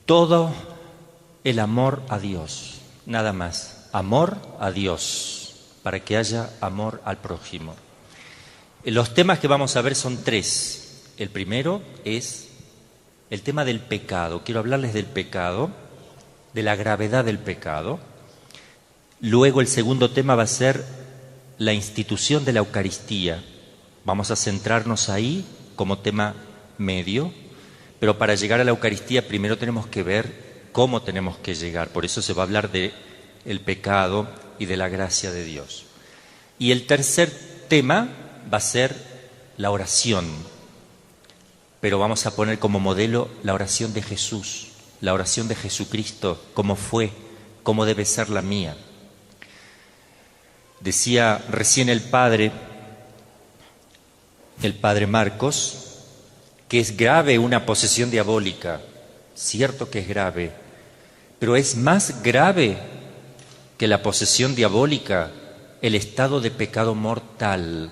Todo el amor a Dios, nada más. Amor a Dios, para que haya amor al prójimo. Los temas que vamos a ver son tres. El primero es el tema del pecado. Quiero hablarles del pecado, de la gravedad del pecado. Luego el segundo tema va a ser la institución de la Eucaristía. Vamos a centrarnos ahí como tema medio, pero para llegar a la Eucaristía primero tenemos que ver cómo tenemos que llegar. Por eso se va a hablar de el pecado y de la gracia de Dios. Y el tercer tema va a ser la oración, pero vamos a poner como modelo la oración de Jesús, la oración de Jesucristo, cómo fue, cómo debe ser la mía. Decía recién el padre Marcos, que es grave una posesión diabólica. Cierto que es grave, pero es más grave que la posesión diabólica el estado de pecado mortal,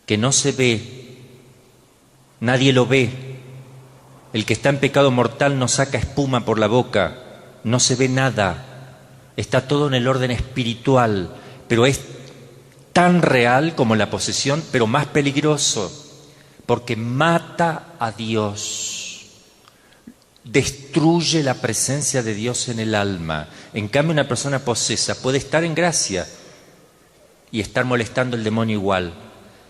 que no se ve, nadie lo ve. El que está en pecado mortal no saca espuma por la boca, no se ve nada, está todo en el orden espiritual, pero es tan real como la posesión, pero más peligroso, porque mata a Dios, destruye la presencia de Dios en el alma. En cambio, una persona posesa puede estar en gracia y estar molestando al demonio igual,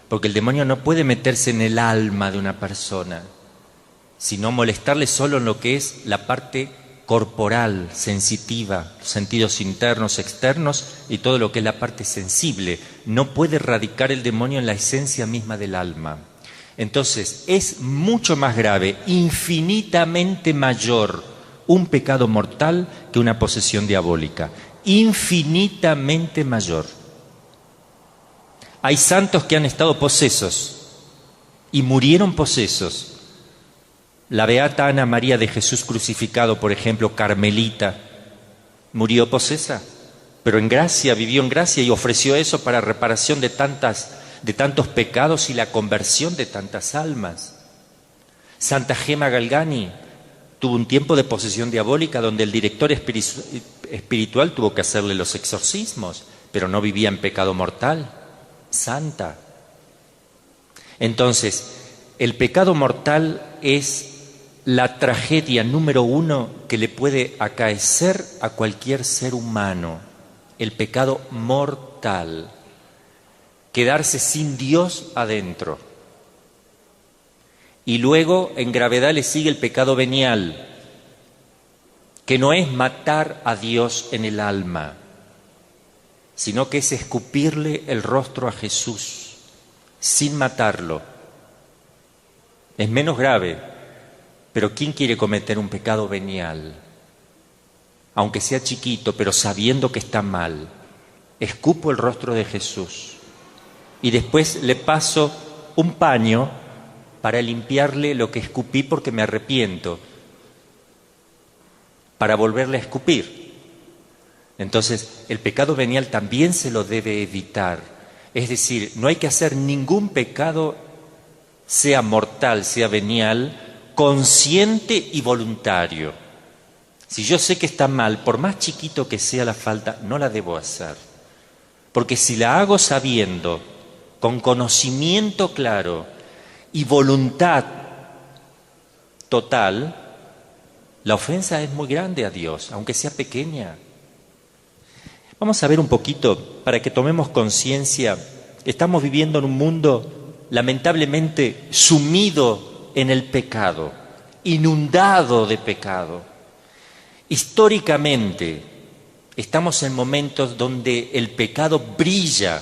porque el demonio no puede meterse en el alma de una persona, sino molestarle solo en lo que es la parte corporal, sensitiva, sentidos internos, externos y todo lo que es la parte sensible. No puede radicar el demonio en la esencia misma del alma. Entonces, es mucho más grave, infinitamente mayor un pecado mortal que una posesión diabólica. Infinitamente mayor. Hay santos que han estado posesos y murieron posesos. La beata Ana María de Jesús crucificado, por ejemplo, carmelita, murió posesa, pero en gracia, vivió en gracia y ofreció eso para reparación de tantos pecados y la conversión de tantas almas. Santa Gema Galgani tuvo un tiempo de posesión diabólica donde el director espiritual tuvo que hacerle los exorcismos, pero no vivía en pecado mortal. Santa. Entonces, el pecado mortal es la tragedia número uno que le puede acaecer a cualquier ser humano. El pecado mortal. Quedarse sin Dios adentro. Y luego en gravedad le sigue el pecado venial, que no es matar a Dios en el alma, sino que es escupirle el rostro a Jesús sin matarlo. Es menos grave, pero ¿quién quiere cometer un pecado venial? Aunque sea chiquito, pero sabiendo que está mal. Escupo el rostro de Jesús y después le paso un paño para limpiarle lo que escupí porque me arrepiento, para volverle a escupir. Entonces, el pecado venial también se lo debe evitar. Es decir, no hay que hacer ningún pecado, sea mortal, sea venial, consciente y voluntario. Si yo sé que está mal, por más chiquito que sea la falta, no la debo hacer. Porque si la hago sabiendo, con conocimiento claro y voluntad total, la ofensa es muy grande a Dios, aunque sea pequeña. Vamos a ver un poquito, para que tomemos conciencia. Estamos viviendo en un mundo lamentablemente sumido en el pecado, inundado de pecado. Históricamente estamos en momentos donde el pecado brilla.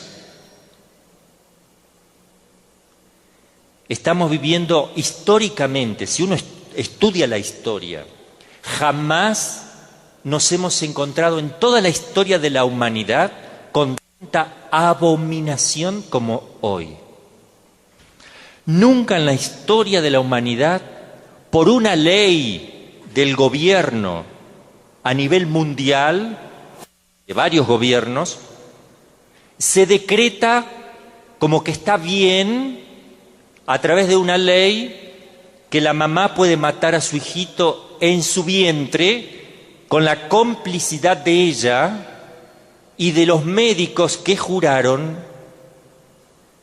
Estamos viviendo históricamente, si uno estudia la historia, jamás nos hemos encontrado en toda la historia de la humanidad con tanta abominación como hoy. Nunca en la historia de la humanidad, por una ley del gobierno a nivel mundial, de varios gobiernos, se decreta como que está bien, a través de una ley, que la mamá puede matar a su hijito en su vientre con la complicidad de ella y de los médicos que juraron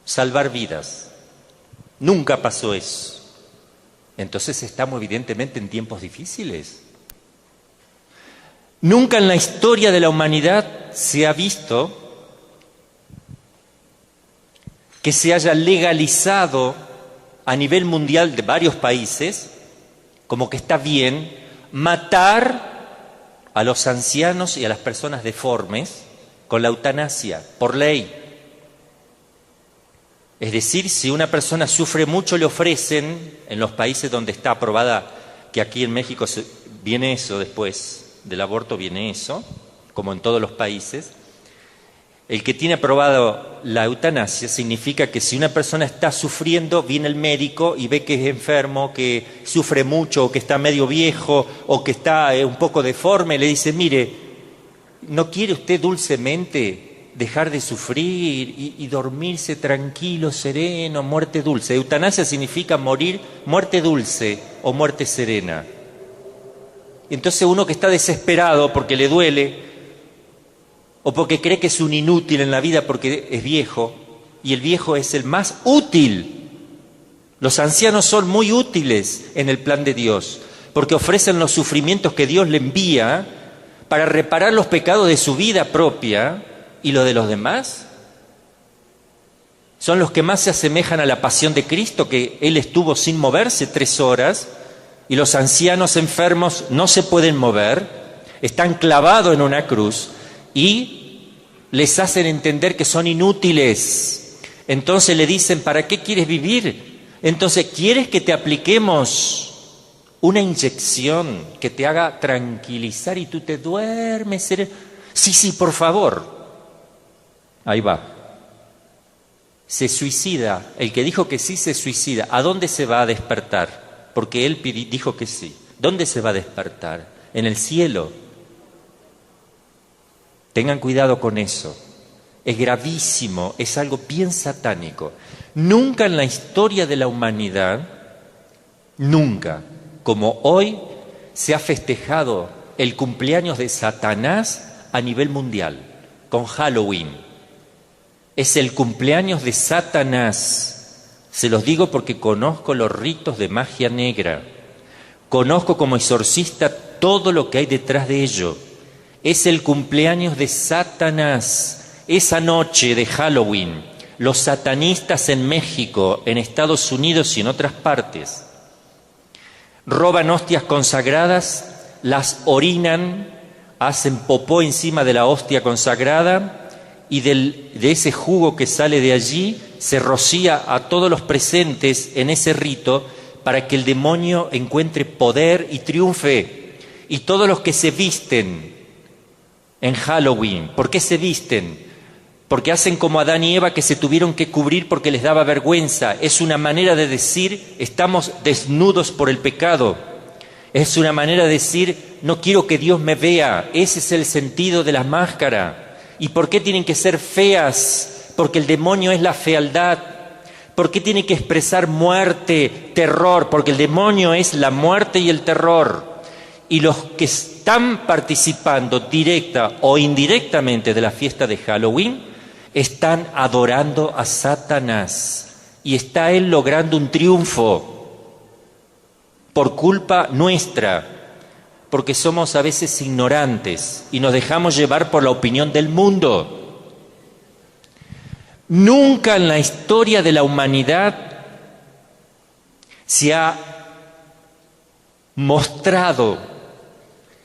salvar vidas. Nunca pasó eso. Entonces estamos evidentemente en tiempos difíciles. Nunca en la historia de la humanidad se ha visto que se haya legalizado a nivel mundial de varios países, como que está bien, matar a los ancianos y a las personas deformes con la eutanasia, por ley. Es decir, si una persona sufre mucho, le ofrecen, en los países donde está aprobada, que aquí en México viene eso después del aborto, viene eso, como en todos los países. El que tiene aprobado la eutanasia significa que si una persona está sufriendo, viene el médico y ve que es enfermo, que sufre mucho, o que está medio viejo, o que está un poco deforme, le dice, mire, ¿no quiere usted dulcemente dejar de sufrir y dormirse tranquilo, sereno, muerte dulce? Eutanasia significa morir, muerte dulce o muerte serena. Entonces uno que está desesperado porque le duele, o porque cree que es un inútil en la vida porque es viejo, y el viejo es el más útil. Los ancianos son muy útiles en el plan de Dios, porque ofrecen los sufrimientos que Dios le envía para reparar los pecados de su vida propia y los de los demás. Son los que más se asemejan a la pasión de Cristo, que Él estuvo sin moverse 3 horas, y los ancianos enfermos no se pueden mover, están clavados en una cruz, y les hacen entender que son inútiles. Entonces le dicen, ¿para qué quieres vivir? Entonces, ¿quieres que te apliquemos una inyección que te haga tranquilizar y tú te duermes? Sí, por favor. Ahí va. Se suicida. El que dijo que sí se suicida. ¿A dónde se va a despertar? Porque él dijo que sí. ¿Dónde se va a despertar? En el cielo. Tengan cuidado con eso. Es gravísimo, es algo bien satánico. Nunca en la historia de la humanidad, nunca, como hoy, se ha festejado el cumpleaños de Satanás a nivel mundial, con Halloween. Es el cumpleaños de Satanás. Se los digo porque conozco los ritos de magia negra. Conozco como exorcista todo lo que hay detrás de ello. Es el cumpleaños de Satanás. Esa noche de Halloween, los satanistas en México, en Estados Unidos y en otras partes, roban hostias consagradas, las orinan, hacen popó encima de la hostia consagrada y de ese jugo que sale de allí se rocía a todos los presentes en ese rito para que el demonio encuentre poder y triunfe. Y todos los que se visten en Halloween, ¿por qué se visten? Porque hacen como Adán y Eva, que se tuvieron que cubrir porque les daba vergüenza. Es una manera de decir, estamos desnudos por el pecado. Es una manera de decir, no quiero que Dios me vea. Ese es el sentido de la máscara. ¿Y por qué tienen que ser feas? Porque el demonio es la fealdad. ¿Por qué tiene que expresar muerte, terror? Porque el demonio es la muerte y el terror. Y los que están participando directa o indirectamente de la fiesta de Halloween están adorando a Satanás y está él logrando un triunfo por culpa nuestra, porque somos a veces ignorantes y nos dejamos llevar por la opinión del mundo. Nunca en la historia de la humanidad se ha mostrado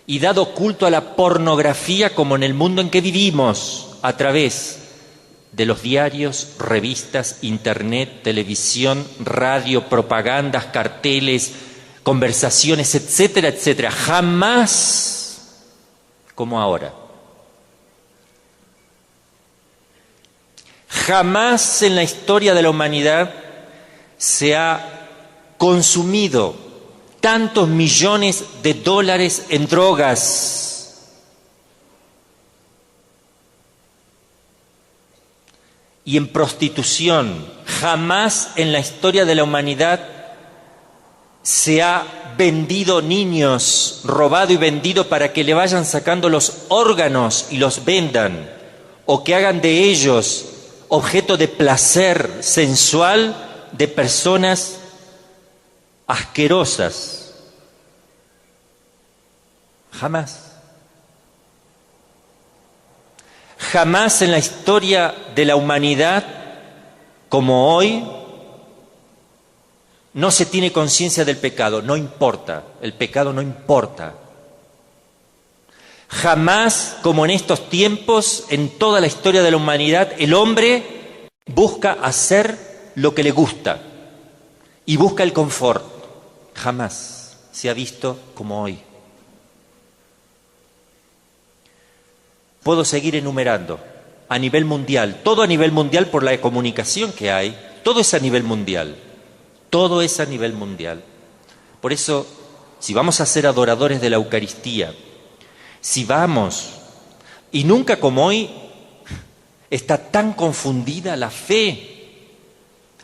y dado culto a la pornografía como en el mundo en que vivimos, a través de los diarios, revistas, internet, televisión, radio, propagandas, carteles, conversaciones, etcétera, etcétera. Jamás como ahora. Jamás en la historia de la humanidad se ha consumido tantos millones de dólares en drogas. Y en prostitución. Jamás en la historia de la humanidad se ha vendido niños, robado y vendido para que le vayan sacando los órganos y los vendan, o que hagan de ellos objeto de placer sensual de personas asquerosas. Jamás. Jamás en la historia de la humanidad, como hoy, no se tiene conciencia del pecado. No importa, el pecado no importa. Jamás, como en estos tiempos, en toda la historia de la humanidad, el hombre busca hacer lo que le gusta y busca el confort. Jamás se ha visto como hoy. Puedo seguir enumerando a nivel mundial, todo a nivel mundial por la comunicación que hay, todo es a nivel mundial, todo es a nivel mundial. Por eso, si vamos a ser adoradores de la Eucaristía, si vamos, y nunca como hoy, está tan confundida la fe,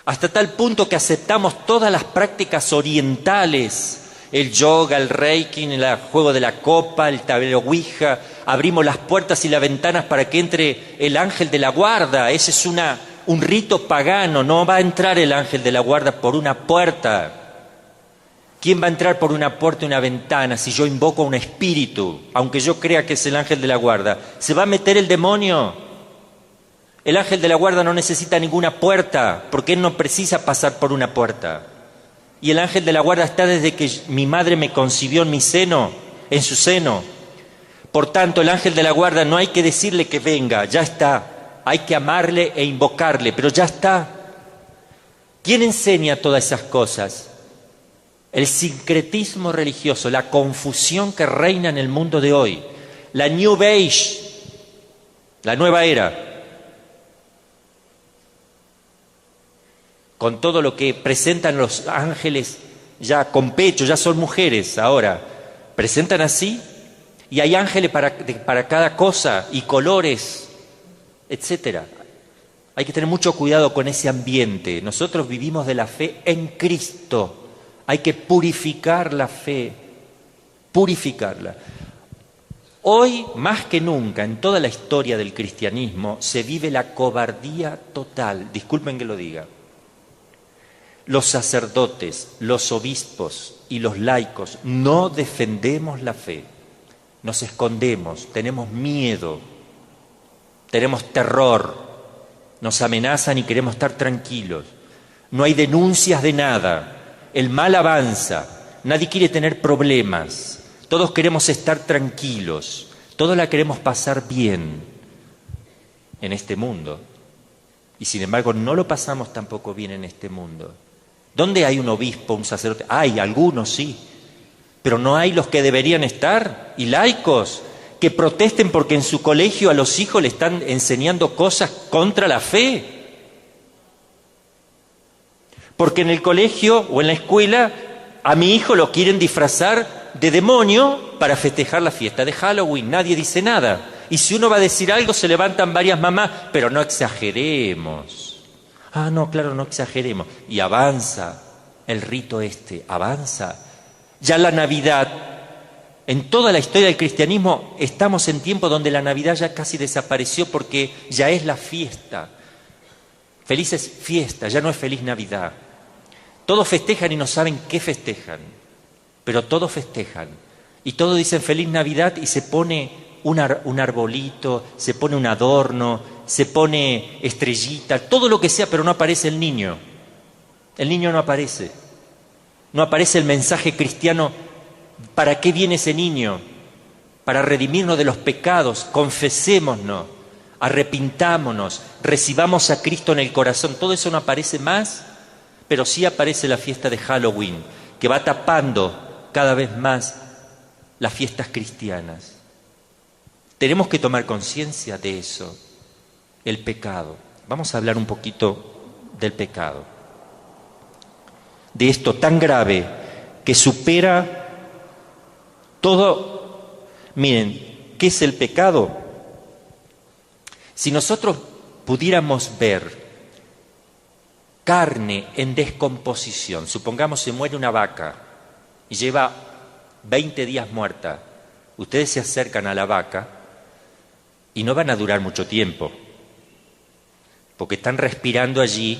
hasta tal punto que aceptamos todas las prácticas orientales, el yoga, el reiki, el juego de la copa, el tablero ouija, abrimos las puertas y las ventanas para que entre el ángel de la guarda. Ese es un rito pagano, no va a entrar el ángel de la guarda por una puerta. ¿Quién va a entrar por una puerta y una ventana si yo invoco a un espíritu, aunque yo crea que es el ángel de la guarda? ¿Se va a meter el demonio? El ángel de la guarda no necesita ninguna puerta, porque él no precisa pasar por una puerta. Y el ángel de la guarda está desde que mi madre me concibió en mi seno, en su seno. Por tanto, el ángel de la guarda no hay que decirle que venga, ya está. Hay que amarle e invocarle, pero ya está. ¿Quién enseña todas esas cosas? El sincretismo religioso, la confusión que reina en el mundo de hoy, la New Age, la nueva era, con todo lo que presentan los ángeles ya con pecho, ya son mujeres ahora, presentan así, y hay ángeles para cada cosa, y colores, etcétera. Hay que tener mucho cuidado con ese ambiente. Nosotros vivimos de la fe en Cristo. Hay que purificar la fe, purificarla. Hoy, más que nunca, en toda la historia del cristianismo, se vive la cobardía total. Disculpen que lo diga. Los sacerdotes, los obispos y los laicos no defendemos la fe. Nos escondemos, tenemos miedo, tenemos terror, nos amenazan y queremos estar tranquilos. No hay denuncias de nada. El mal avanza, nadie quiere tener problemas, todos queremos estar tranquilos, todos la queremos pasar bien en este mundo. Y sin embargo no lo pasamos tampoco bien en este mundo. ¿Dónde hay un obispo, un sacerdote? Hay algunos, sí, pero no hay los que deberían estar, y laicos que protesten porque en su colegio a los hijos le están enseñando cosas contra la fe. Porque en el colegio o en la escuela a mi hijo lo quieren disfrazar de demonio para festejar la fiesta de Halloween. Nadie dice nada. Y si uno va a decir algo, se levantan varias mamás, pero no exageremos. Ah, no, claro, no exageremos. Y avanza el rito avanza. Ya la Navidad, en toda la historia del cristianismo, estamos en tiempo donde la Navidad ya casi desapareció porque ya es la fiesta. Felices fiestas, ya no es feliz Navidad. Todos festejan y no saben qué festejan, pero todos festejan. Y todos dicen feliz Navidad y se pone un arbolito, se pone un adorno, se pone estrellita, todo lo que sea, pero no aparece el niño. El niño no aparece. No aparece el mensaje cristiano. ¿Para qué viene ese niño? Para redimirnos de los pecados, confesémonos, arrepintámonos, recibamos a Cristo en el corazón. Todo eso no aparece más. Pero sí aparece la fiesta de Halloween, que va tapando cada vez más las fiestas cristianas. Tenemos que tomar conciencia de eso, el pecado. Vamos a hablar un poquito del pecado. De esto tan grave que supera todo. Miren, ¿qué es el pecado? Si nosotros pudiéramos ver carne en descomposición, supongamos se muere una vaca y lleva 20 días muerta, ustedes se acercan a la vaca y no van a durar mucho tiempo, porque están respirando allí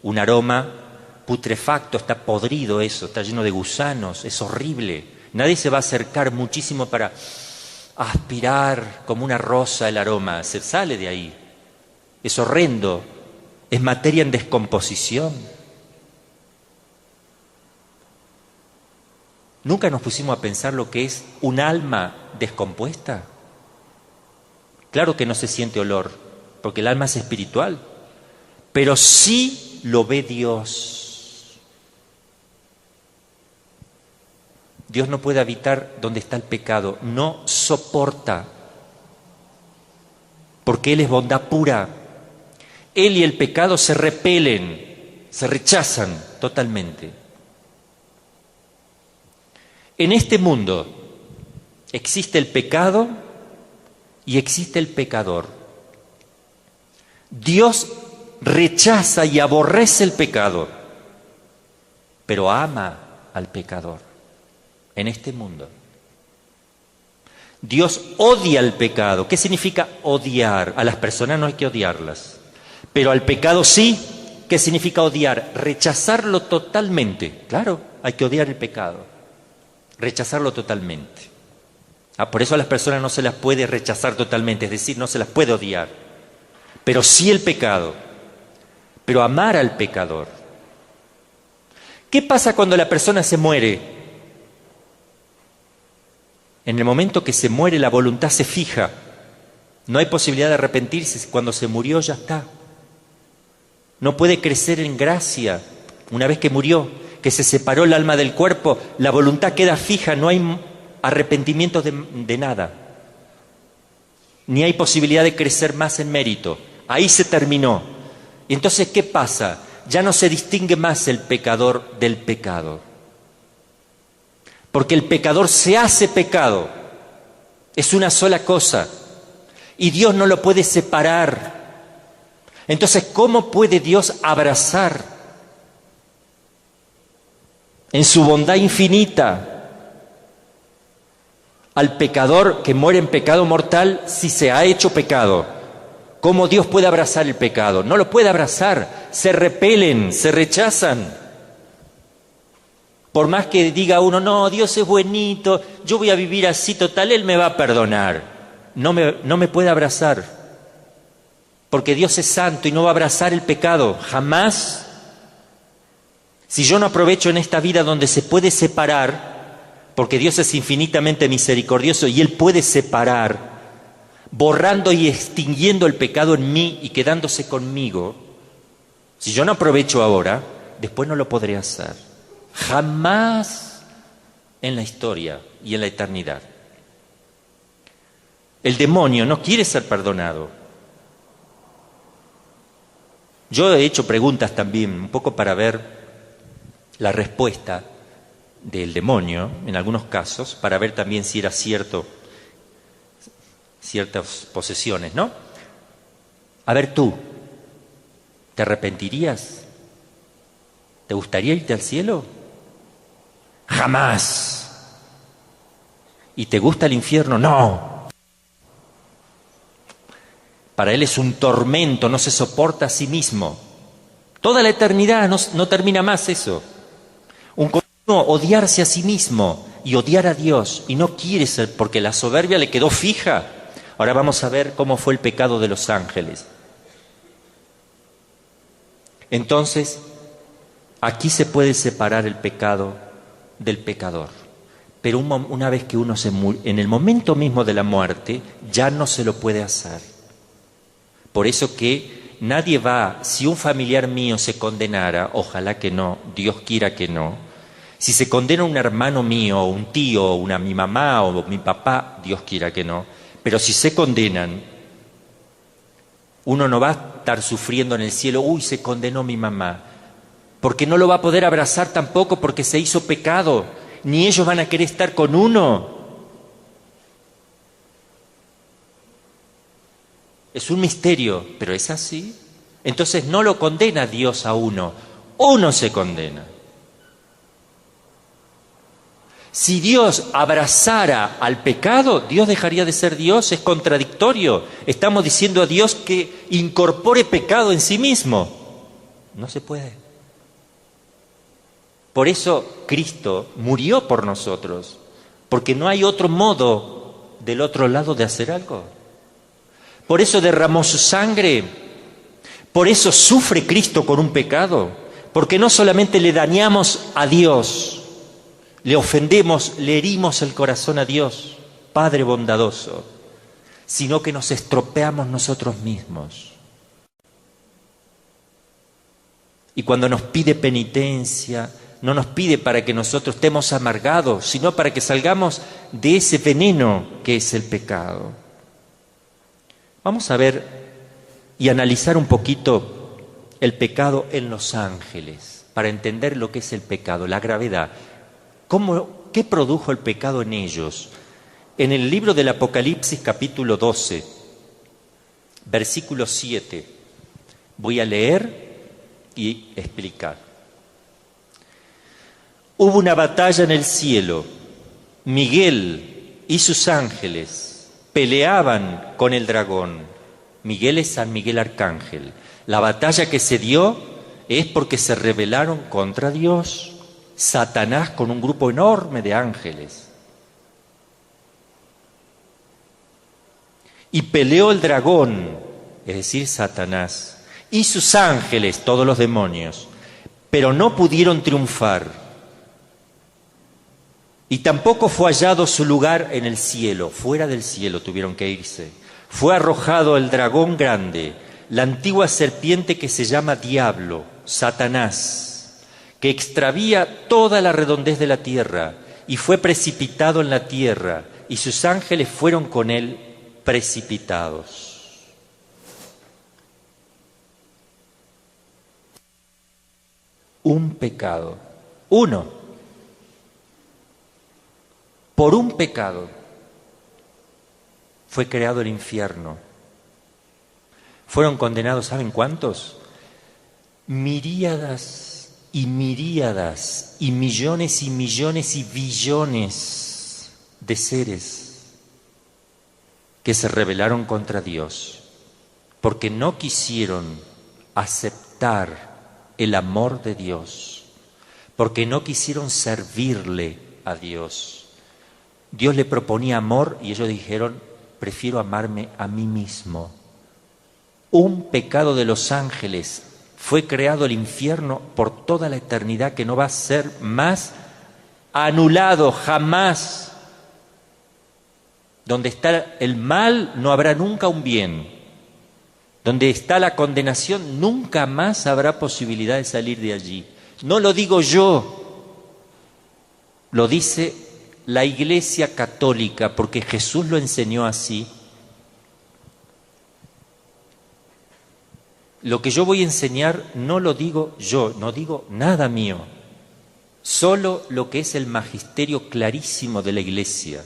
un aroma putrefacto, está podrido eso, está lleno de gusanos, es horrible. Nadie se va a acercar muchísimo para aspirar como una rosa el aroma, se sale de ahí. Es horrendo, es materia en descomposición. ¿Nunca nos pusimos a pensar lo que es un alma descompuesta? Claro que no se siente olor, porque el alma es espiritual, pero sí lo ve Dios. Dios no puede habitar donde está el pecado, no soporta, porque Él es bondad pura. Él y el pecado se repelen, se rechazan totalmente. En este mundo existe el pecado y existe el pecador. Dios rechaza y aborrece el pecado, pero ama al pecador en este mundo. Dios odia el pecado. ¿Qué significa odiar? A las personas no hay que odiarlas, pero al pecado sí. ¿Qué significa odiar? Rechazarlo totalmente. Claro, hay que odiar el pecado, rechazarlo totalmente. Por eso a las personas no se las puede rechazar totalmente, es decir, no se las puede odiar, pero sí el pecado, pero amar al pecador. ¿Qué pasa cuando la persona se muere? En el momento que se muere, la voluntad se fija. No hay posibilidad de arrepentirse. Cuando se murió, ya está. No puede crecer en gracia. Una vez que murió, que se separó el alma del cuerpo, la voluntad queda fija. No hay arrepentimiento de nada. Ni hay posibilidad de crecer más en mérito. Ahí se terminó. Y entonces, ¿qué pasa? Ya no se distingue más el pecador del pecado. Porque el pecador se hace pecado. Es una sola cosa. Y Dios no lo puede separar. Entonces, ¿cómo puede Dios abrazar en su bondad infinita al pecador que muere en pecado mortal si se ha hecho pecado? ¿Cómo Dios puede abrazar el pecado? No lo puede abrazar. Se repelen, se rechazan. Por más que diga uno, no, Dios es buenito, yo voy a vivir así, total, Él me va a perdonar. No me puede abrazar, porque Dios es santo y no va a abrazar el pecado, jamás. Si yo no aprovecho en esta vida donde se puede separar, porque Dios es infinitamente misericordioso y Él puede separar, borrando y extinguiendo el pecado en mí y quedándose conmigo, si yo no aprovecho ahora, después no lo podré hacer. Jamás en la historia y en la eternidad. El demonio no quiere ser perdonado. Yo he hecho preguntas también, un poco para ver la respuesta del demonio, en algunos casos, para ver también si era cierto ciertas posesiones, ¿no? A ver tú, ¿te arrepentirías? ¿Te gustaría irte al cielo? Jamás. ¿Y te gusta el infierno? No. Para él es un tormento, no se soporta a sí mismo. Toda la eternidad no termina más eso. Un continuo odiarse a sí mismo y odiar a Dios. Y no quiere ser, porque la soberbia le quedó fija. Ahora vamos a ver cómo fue el pecado de los ángeles. Entonces, aquí se puede separar el pecado del pecador. Pero una vez que uno en el momento mismo de la muerte, ya no se lo puede hacer. Por eso que nadie va, si un familiar mío se condenara, ojalá que no, Dios quiera que no, si se condena un hermano mío, o un tío, o mi mamá, o mi papá, Dios quiera que no, pero si se condenan, uno no va a estar sufriendo en el cielo, uy, se condenó mi mamá, porque no lo va a poder abrazar tampoco porque se hizo pecado, ni ellos van a querer estar con uno. Es un misterio, pero es así. Entonces no lo condena Dios a uno se condena. Si Dios abrazara al pecado, Dios dejaría de ser Dios, es contradictorio. Estamos diciendo a Dios que incorpore pecado en sí mismo. No se puede. Por eso Cristo murió por nosotros, porque no hay otro modo del otro lado de hacer algo. Por eso derramó su sangre, por eso sufre Cristo con un pecado, porque no solamente le dañamos a Dios, le ofendemos, le herimos el corazón a Dios, Padre bondadoso, sino que nos estropeamos nosotros mismos. Y cuando nos pide penitencia, no nos pide para que nosotros estemos amargados, sino para que salgamos de ese veneno que es el pecado. Vamos a ver y analizar un poquito el pecado en los ángeles, para entender lo que es el pecado, la gravedad. ¿Qué produjo el pecado en ellos? En el libro del Apocalipsis, capítulo 12, versículo 7, voy a leer y explicar. Hubo una batalla en el cielo. Miguel y sus ángeles peleaban con el dragón. Miguel es San Miguel Arcángel. La batalla que se dio es porque se rebelaron contra Dios. Satanás con un grupo enorme de ángeles. Y peleó el dragón, es decir, Satanás, y sus ángeles, todos los demonios, pero no pudieron triunfar. Y tampoco fue hallado su lugar en el cielo, fuera del cielo tuvieron que irse. Fue arrojado el dragón grande, la antigua serpiente que se llama Diablo, Satanás, que extravía toda la redondez de la tierra, y fue precipitado en la tierra, y sus ángeles fueron con él precipitados. Un pecado, uno, por un pecado fue creado el infierno. Fueron condenados, ¿saben cuántos? Miríadas y miríadas y millones y billones de seres que se rebelaron contra Dios porque no quisieron aceptar el amor de Dios, porque no quisieron servirle a Dios. Dios le proponía amor y ellos dijeron, prefiero amarme a mí mismo. Un pecado de los ángeles. Fue creado el infierno por toda la eternidad, que no va a ser más anulado jamás. Donde está el mal no habrá nunca un bien. Donde está la condenación nunca más habrá posibilidad de salir de allí. No lo digo yo, lo dice la Iglesia Católica, porque Jesús lo enseñó así. Lo que yo voy a enseñar no lo digo yo, no digo nada mío, solo lo que es el magisterio clarísimo de la Iglesia,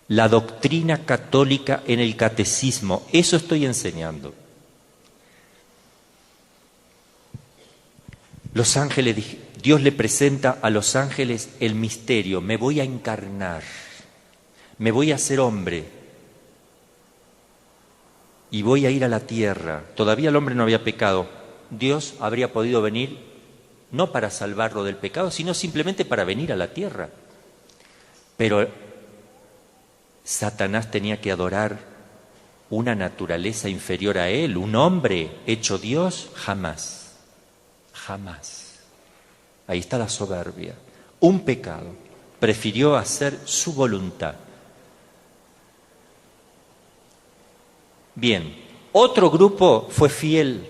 la doctrina católica en el catecismo, eso estoy enseñando. Los ángeles, Dios le presenta a los ángeles el misterio, me voy a encarnar, me voy a hacer hombre. Y voy a ir a la tierra. Todavía el hombre no había pecado. Dios habría podido venir no para salvarlo del pecado, sino simplemente para venir a la tierra. Pero Satanás tenía que adorar una naturaleza inferior a él, un hombre hecho Dios, jamás. Jamás. Ahí está la soberbia. Un pecado. Prefirió hacer su voluntad. Bien, otro grupo fue fiel,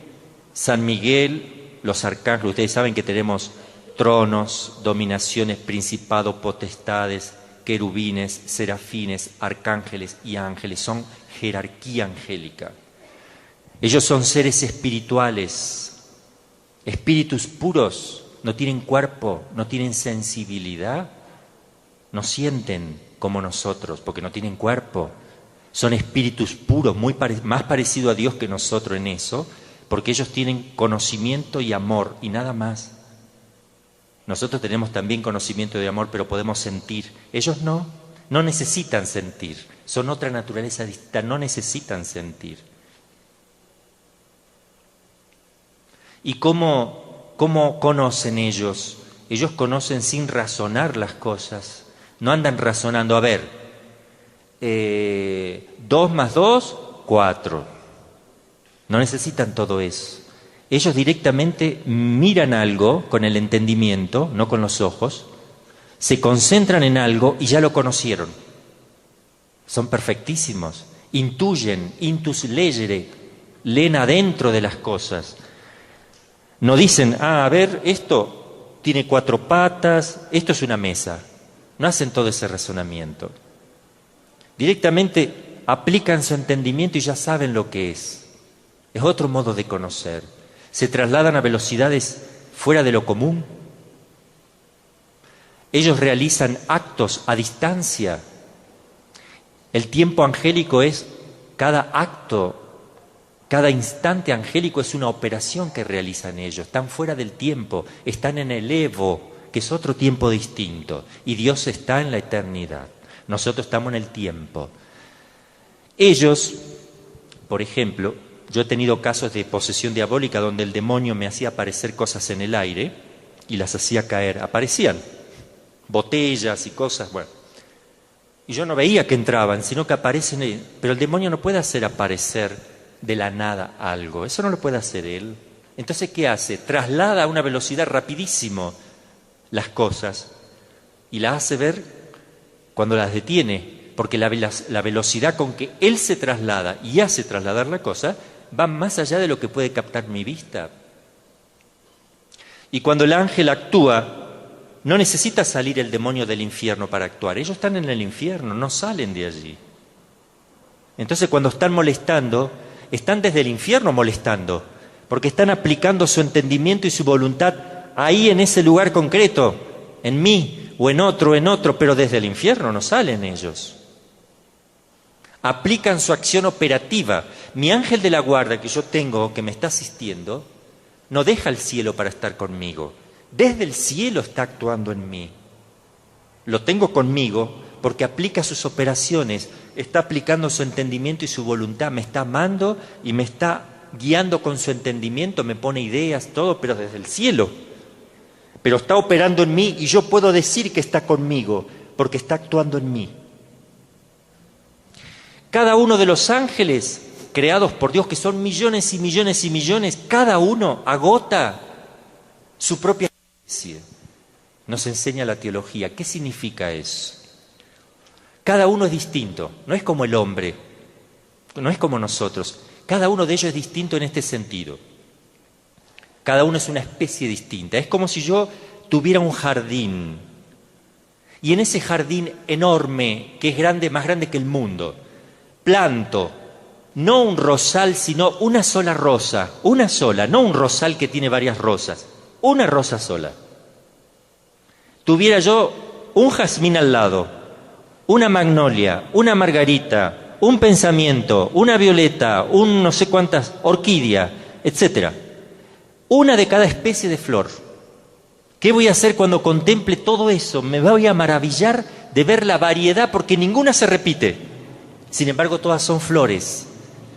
San Miguel, los arcángeles. Ustedes saben que tenemos tronos, dominaciones, principados, potestades, querubines, serafines, arcángeles y ángeles. Son jerarquía angélica. Ellos son seres espirituales, espíritus puros, no tienen cuerpo, no tienen sensibilidad, no sienten como nosotros porque no tienen cuerpo. Son espíritus puros, más parecidos a Dios que nosotros en eso, porque ellos tienen conocimiento y amor y nada más. Nosotros tenemos también conocimiento de amor, pero podemos sentir. Ellos no necesitan sentir. Son otra naturaleza distinta, no necesitan sentir. ¿Y cómo conocen ellos? Ellos conocen sin razonar las cosas. No andan razonando, a ver, 2 más 2, 4. No necesitan todo eso. Ellos directamente miran algo con el entendimiento, no con los ojos, se concentran en algo y ya lo conocieron. Son perfectísimos. Intuyen, intus legere, leen adentro de las cosas. No dicen, a ver, esto tiene 4 patas, esto es una mesa. No hacen todo ese razonamiento. Directamente aplican su entendimiento y ya saben lo que es. Es otro modo de conocer. Se trasladan a velocidades fuera de lo común. Ellos realizan actos a distancia. El tiempo angélico es cada acto, cada instante angélico es una operación que realizan ellos. Están fuera del tiempo, están en el Evo, que es otro tiempo distinto. Y Dios está en la eternidad. Nosotros estamos en el tiempo. Ellos, por ejemplo, yo he tenido casos de posesión diabólica donde el demonio me hacía aparecer cosas en el aire y las hacía caer. Aparecían botellas y cosas, bueno. Y yo no veía que entraban, sino que aparecen. Pero el demonio no puede hacer aparecer de la nada algo. Eso no lo puede hacer él. Entonces, ¿qué hace? Traslada a una velocidad rapidísimo las cosas y las hace ver cuando las detiene. Porque la velocidad con que él se traslada y hace trasladar la cosa va más allá de lo que puede captar mi vista. Y cuando el ángel actúa, no necesita salir el demonio del infierno para actuar. Ellos están en el infierno, no salen de allí. Entonces, cuando están molestando, están desde el infierno molestando, porque están aplicando su entendimiento y su voluntad ahí en ese lugar concreto, en mí o en otro, pero desde el infierno no salen ellos. Aplican su acción operativa. Mi ángel de la guarda que yo tengo, que me está asistiendo, no deja el cielo para estar conmigo. Desde el cielo está actuando en mí. Lo tengo conmigo porque aplica sus operaciones, está aplicando su entendimiento y su voluntad, me está amando y me está guiando con su entendimiento, me pone ideas, todo, pero desde el cielo. Pero está operando en mí y yo puedo decir que está conmigo porque está actuando en mí. Cada uno de los ángeles creados por Dios, que son millones y millones y millones, cada uno agota su propia especie. Nos enseña la teología. ¿Qué significa eso? Cada uno es distinto, no es como el hombre, no es como nosotros. Cada uno de ellos es distinto en este sentido. Cada uno es una especie distinta. Es como si yo tuviera un jardín y en ese jardín enorme, que es grande, más grande que el mundo, planto, no un rosal, sino una sola rosa, una sola, no un rosal que tiene varias rosas, una rosa sola. Tuviera yo un jazmín al lado, una magnolia, una margarita, un pensamiento, una violeta, un no sé cuántas, orquídea, etcétera. Una de cada especie de flor. ¿Qué voy a hacer cuando contemple todo eso? Me voy a maravillar de ver la variedad porque ninguna se repite. Sin embargo, todas son flores,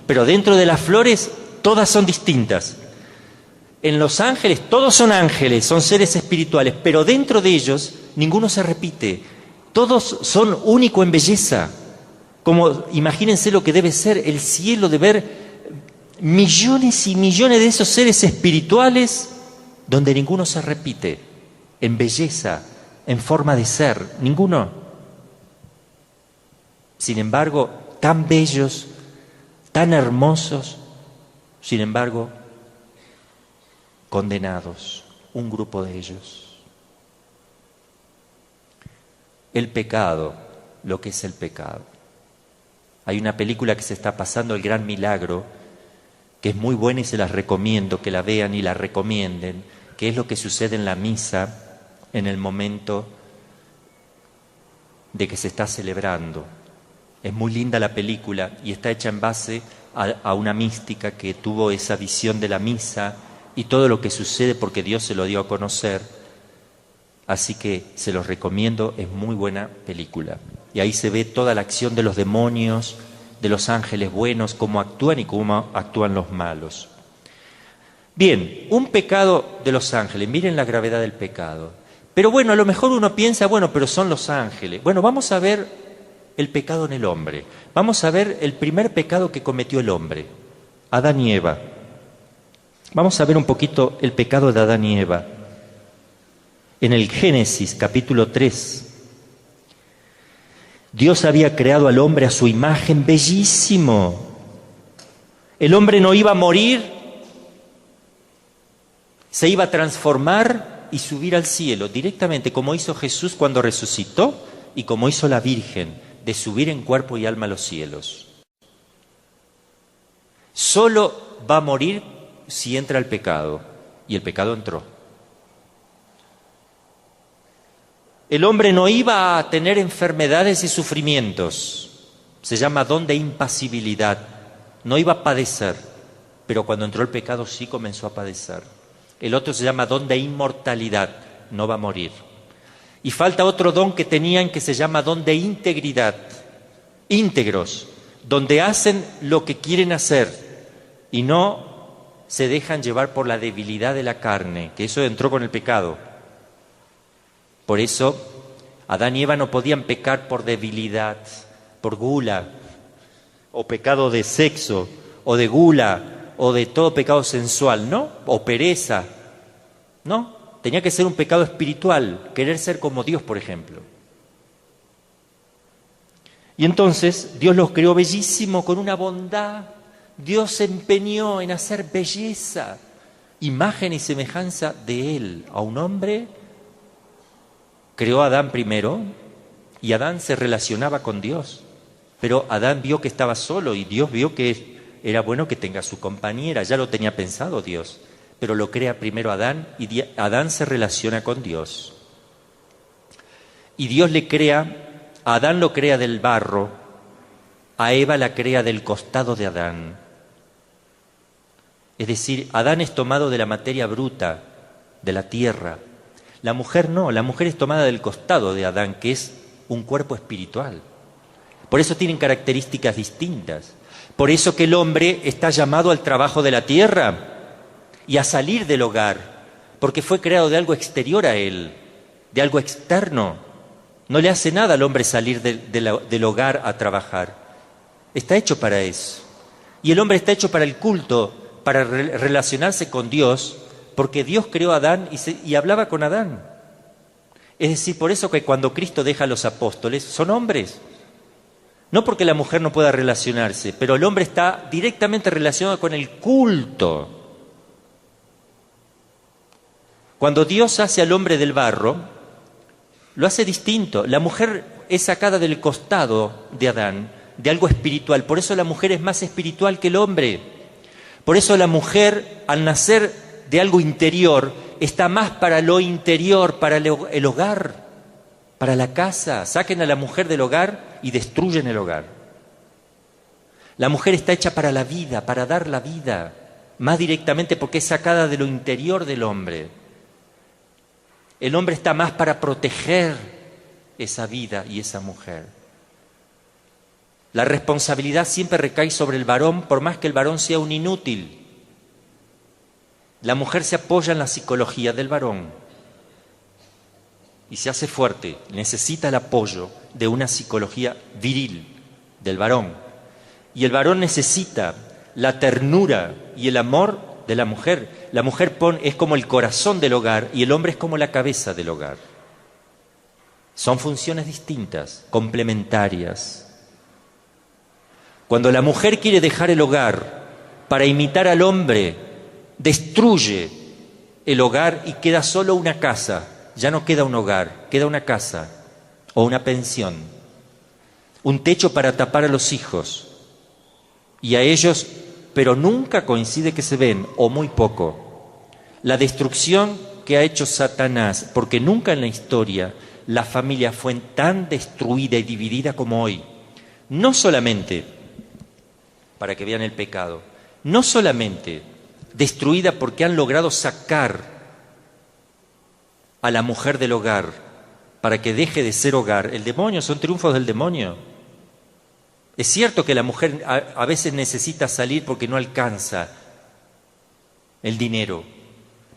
pero dentro de las flores todas son distintas. En los ángeles, todos son ángeles, son seres espirituales, pero dentro de ellos ninguno se repite. Todos son únicos en belleza. Como imagínense lo que debe ser el cielo de ver millones y millones de esos seres espirituales donde ninguno se repite, en belleza, en forma de ser, ninguno. Sin embargo, tan bellos, tan hermosos, sin embargo, condenados, un grupo de ellos. El pecado, lo que es el pecado. Hay una película que se está pasando, El Gran Milagro, que es muy buena y se las recomiendo, que la vean y la recomienden, que es lo que sucede en la misa en el momento de que se está celebrando. Es muy linda la película y está hecha en base a una mística que tuvo esa visión de la misa y todo lo que sucede porque Dios se lo dio a conocer. Así que se los recomiendo, es muy buena película. Y ahí se ve toda la acción de los demonios, de los ángeles buenos, cómo actúan y cómo actúan los malos. Bien, un pecado de los ángeles, miren la gravedad del pecado. Pero bueno, a lo mejor uno piensa, bueno, pero son los ángeles. Bueno, vamos a ver el pecado en el hombre. Vamos a ver el primer pecado que cometió el hombre, Adán y Eva. Vamos a ver un poquito el pecado de Adán y Eva. En el Génesis, capítulo 3, Dios había creado al hombre a su imagen, bellísimo. El hombre no iba a morir, se iba a transformar y subir al cielo directamente, como hizo Jesús cuando resucitó y como hizo la Virgen, de subir en cuerpo y alma a los cielos. Solo va a morir si entra el pecado, y el pecado entró. El hombre no iba a tener enfermedades y sufrimientos, se llama don de impasibilidad, no iba a padecer, pero cuando entró el pecado sí comenzó a padecer. El otro se llama don de inmortalidad, no va a morir. Y falta otro don que tenían que se llama don de integridad, íntegros, donde hacen lo que quieren hacer y no se dejan llevar por la debilidad de la carne, que eso entró con el pecado. Por eso, Adán y Eva no podían pecar por debilidad, por gula, o pecado de sexo, o de gula, o de todo pecado sensual, ¿no? O pereza, ¿no? Tenía que ser un pecado espiritual, querer ser como Dios, por ejemplo. Y entonces, Dios los creó bellísimo, con una bondad. Dios se empeñó en hacer belleza, imagen y semejanza de Él, a un hombre. Creó a Adán primero y Adán se relacionaba con Dios. Pero Adán vio que estaba solo y Dios vio que era bueno que tenga su compañera. Ya lo tenía pensado Dios. Pero lo crea primero Adán y Adán se relaciona con Dios. Y Dios le crea, a Adán lo crea del barro, a Eva la crea del costado de Adán. Es decir, Adán es tomado de la materia bruta, de la tierra. La mujer no, la mujer es tomada del costado de Adán, que es un cuerpo espiritual. Por eso tienen características distintas. Por eso que el hombre está llamado al trabajo de la tierra y a salir del hogar, porque fue creado de algo exterior a él, de algo externo. No le hace nada al hombre salir del hogar a trabajar. Está hecho para eso. Y el hombre está hecho para el culto, para relacionarse con Dios, porque Dios creó a Adán y hablaba con Adán. Es decir, por eso que cuando Cristo deja a los apóstoles, son hombres. No porque la mujer no pueda relacionarse, pero el hombre está directamente relacionado con el culto. Cuando Dios hace al hombre del barro, lo hace distinto. La mujer es sacada del costado de Adán, de algo espiritual. Por eso la mujer es más espiritual que el hombre. Por eso la mujer, al nacer de algo interior, está más para lo interior, para el hogar, para la casa. Saquen a la mujer del hogar y destruyen el hogar. La mujer está hecha para la vida, para dar la vida, más directamente porque es sacada de lo interior del hombre. El hombre está más para proteger esa vida y esa mujer. La responsabilidad siempre recae sobre el varón, por más que el varón sea un inútil. La mujer se apoya en la psicología del varón y se hace fuerte, necesita el apoyo de una psicología viril del varón. Y el varón necesita la ternura y el amor de la mujer. La mujer es como el corazón del hogar y el hombre es como la cabeza del hogar. Son funciones distintas, complementarias. Cuando la mujer quiere dejar el hogar para imitar al hombre, destruye el hogar y queda solo una casa. Ya no queda un hogar, queda una casa o una pensión. Un techo para tapar a los hijos. Y a ellos, pero nunca coincide que se ven, o muy poco. La destrucción que ha hecho Satanás, porque nunca en la historia la familia fue tan destruida y dividida como hoy. No solamente, para que vean el pecado, no solamente destruida porque han logrado sacar a la mujer del hogar para que deje de ser hogar. El demonio, son triunfos del demonio. Es cierto que la mujer a veces necesita salir porque no alcanza el dinero.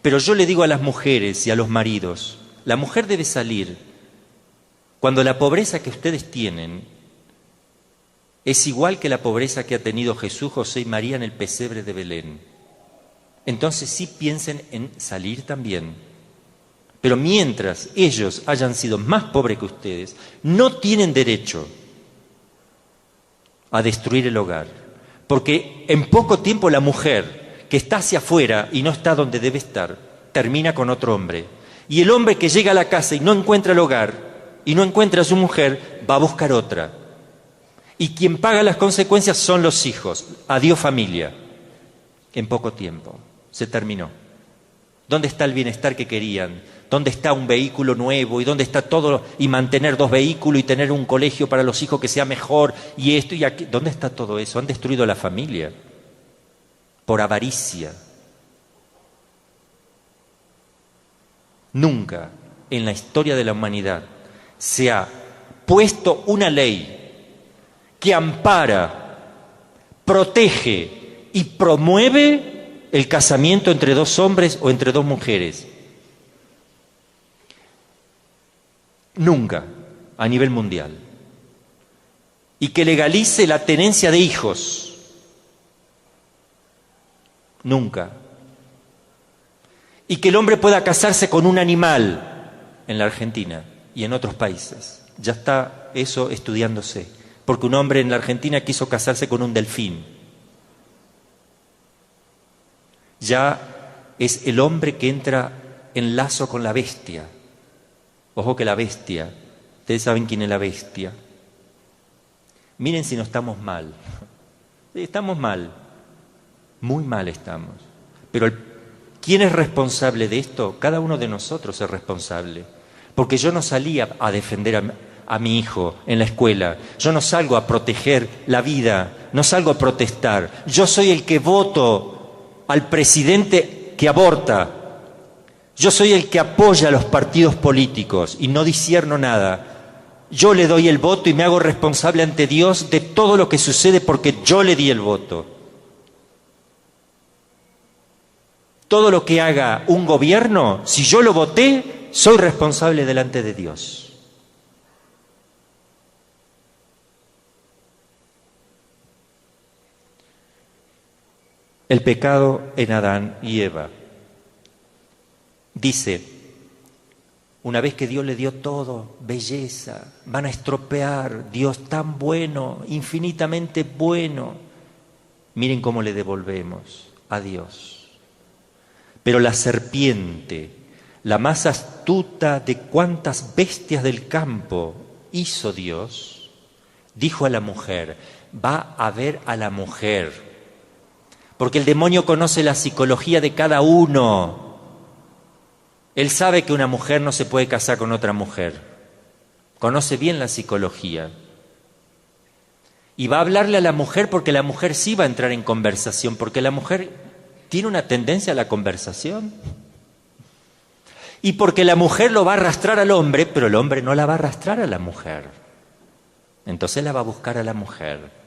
Pero yo le digo a las mujeres y a los maridos, la mujer debe salir cuando la pobreza que ustedes tienen es igual que la pobreza que ha tenido Jesús, José y María en el pesebre de Belén. Entonces sí piensen en salir también. Pero mientras ellos hayan sido más pobres que ustedes, no tienen derecho a destruir el hogar. Porque en poco tiempo la mujer que está hacia afuera y no está donde debe estar, termina con otro hombre. Y el hombre que llega a la casa y no encuentra el hogar y no encuentra a su mujer, va a buscar otra. Y quien paga las consecuencias son los hijos. Adiós familia. En poco tiempo se terminó. ¿Dónde está el bienestar que querían? ¿Dónde está un vehículo nuevo? ¿Y dónde está todo? Y mantener 2 vehículos y tener un colegio para los hijos que sea mejor y esto y aquello. ¿Dónde está todo eso? Han destruido la familia por avaricia. Nunca en la historia de la humanidad se ha puesto una ley que ampara, protege y promueve el casamiento entre 2 hombres o entre 2 mujeres. Nunca, a nivel mundial. Y que legalice la tenencia de hijos. Nunca. Y que el hombre pueda casarse con un animal en la Argentina y en otros países. Ya está eso estudiándose. Porque un hombre en la Argentina quiso casarse con un delfín. Ya es el hombre que entra en lazo con la bestia. Ojo que la bestia, ustedes saben quién es la bestia. Miren si no estamos mal. Estamos mal, muy mal estamos. Pero ¿quién es responsable de esto? Cada uno de nosotros es responsable. Porque yo no salí a defender a mi hijo en la escuela. Yo no salgo a proteger la vida, no salgo a protestar. Yo soy el que voto al presidente que aborta. Yo soy el que apoya a los partidos políticos y no discierno nada. Yo le doy el voto y me hago responsable ante Dios de todo lo que sucede porque yo le di el voto. Todo lo que haga un gobierno, si yo lo voté, soy responsable delante de Dios. El pecado en Adán y Eva. Dice, una vez que Dios le dio todo, belleza, van a estropear, Dios tan bueno, infinitamente bueno. Miren cómo le devolvemos a Dios. Pero la serpiente, la más astuta de cuantas bestias del campo hizo Dios, dijo a la mujer, va a ver a la mujer, porque el demonio conoce la psicología de cada uno. Él sabe que una mujer no se puede casar con otra mujer. Conoce bien la psicología. Y va a hablarle a la mujer porque la mujer sí va a entrar en conversación, porque la mujer tiene una tendencia a la conversación. Y porque la mujer lo va a arrastrar al hombre, pero el hombre no la va a arrastrar a la mujer. Entonces la va a buscar a la mujer.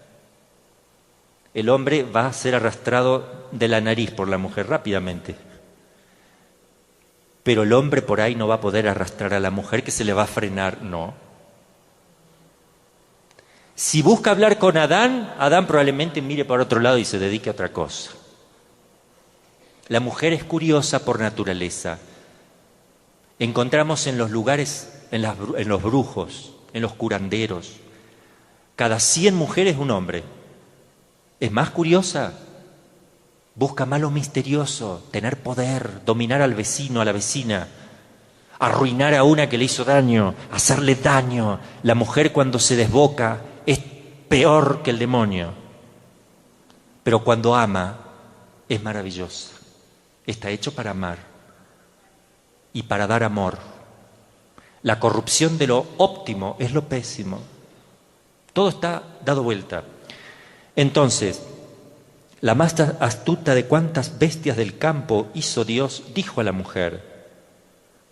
El hombre va a ser arrastrado de la nariz por la mujer rápidamente. Pero el hombre por ahí no va a poder arrastrar a la mujer que se le va a frenar, no. Si busca hablar con Adán, Adán probablemente mire por otro lado y se dedique a otra cosa. La mujer es curiosa por naturaleza. Encontramos en los lugares, en los brujos, en los curanderos, cada 100 mujeres un hombre. Es más curiosa. Busca más lo misterioso, tener poder, dominar al vecino, a la vecina, arruinar a una que le hizo daño, hacerle daño. La mujer cuando se desboca es peor que el demonio. Pero cuando ama es maravillosa. Está hecho para amar y para dar amor. La corrupción de lo óptimo es lo pésimo. Todo está dado vuelta. Entonces, la más astuta de cuantas bestias del campo hizo Dios, dijo a la mujer,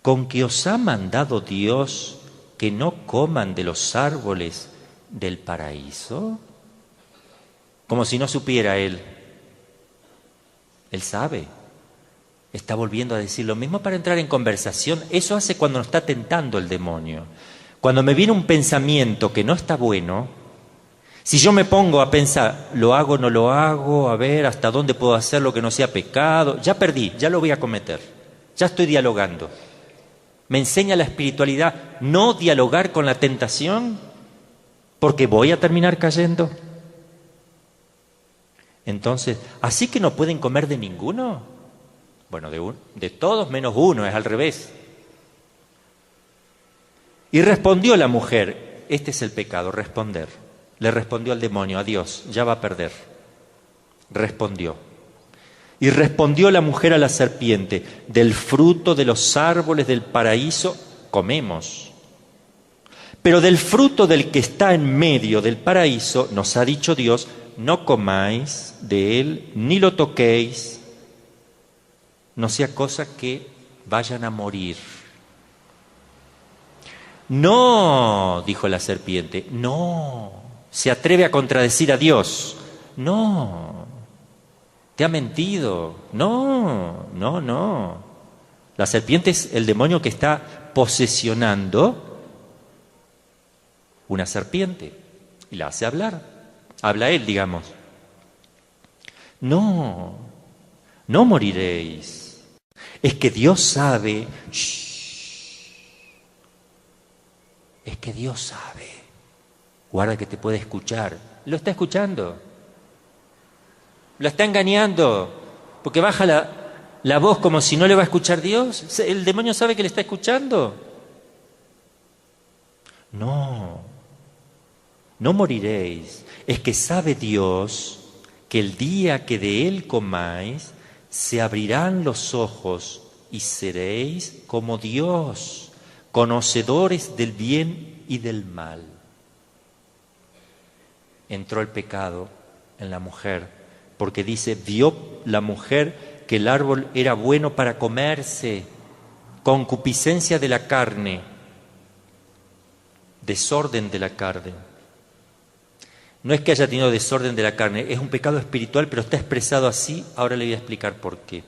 ¿Con que os ha mandado Dios que no coman de los árboles del paraíso? Como si no supiera él. Él sabe. Está volviendo a decir lo mismo para entrar en conversación. Eso hace cuando nos está tentando el demonio. Cuando me viene un pensamiento que no está bueno, si yo me pongo a pensar, ¿lo hago o no lo hago? A ver, ¿hasta dónde puedo hacer lo que no sea pecado? Ya perdí, ya lo voy a cometer. Ya estoy dialogando. Me enseña la espiritualidad no dialogar con la tentación porque voy a terminar cayendo. Entonces, ¿así que no pueden comer de ninguno? Bueno, de todos menos uno, es al revés. Y respondió la mujer, este es el pecado, responder. Le respondió al demonio, a Dios, ya va a perder. Respondió. Y respondió la mujer a la serpiente, del fruto de los árboles del paraíso comemos. Pero del fruto del que está en medio del paraíso, nos ha dicho Dios, no comáis de él, ni lo toquéis, no sea cosa que vayan a morir. No, dijo la serpiente, no, se atreve a contradecir a Dios. No, te ha mentido. No, no, no. La serpiente es el demonio que está posesionando una serpiente y la hace hablar. Habla él, digamos. No, no moriréis. Es que Dios sabe. Es que Dios sabe. Guarda que te puede escuchar. Lo está escuchando. La está engañando. Porque baja la voz como si no le va a escuchar Dios. El demonio sabe que le está escuchando. No, no moriréis. Es que sabe Dios que el día que de él comáis, se abrirán los ojos y seréis como Dios, conocedores del bien y del mal. Entró el pecado en la mujer, porque dice, vio la mujer que el árbol era bueno para comerse, concupiscencia de la carne, desorden de la carne. No es que haya tenido desorden de la carne, es un pecado espiritual, pero está expresado así, ahora le voy a explicar por qué.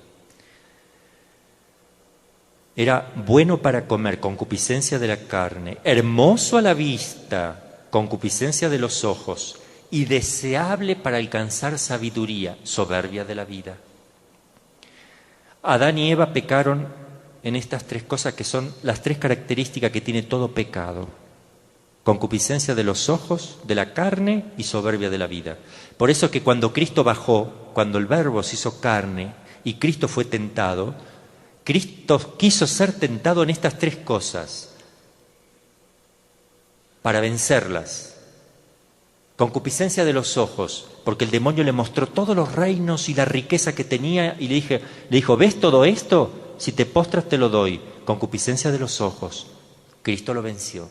Era bueno para comer, concupiscencia de la carne, hermoso a la vista, concupiscencia de los ojos, y deseable para alcanzar sabiduría, soberbia de la vida. Adán y Eva pecaron en estas tres cosas que son las tres características que tiene todo pecado. Concupiscencia de los ojos, de la carne y soberbia de la vida. Por eso que cuando Cristo bajó, cuando el Verbo se hizo carne y Cristo fue tentado, Cristo quiso ser tentado en estas tres cosas para vencerlas. Concupiscencia de los ojos, porque el demonio le mostró todos los reinos y la riqueza que tenía y le dijo, ¿ves todo esto? Si te postras te lo doy. Concupiscencia de los ojos. Cristo lo venció.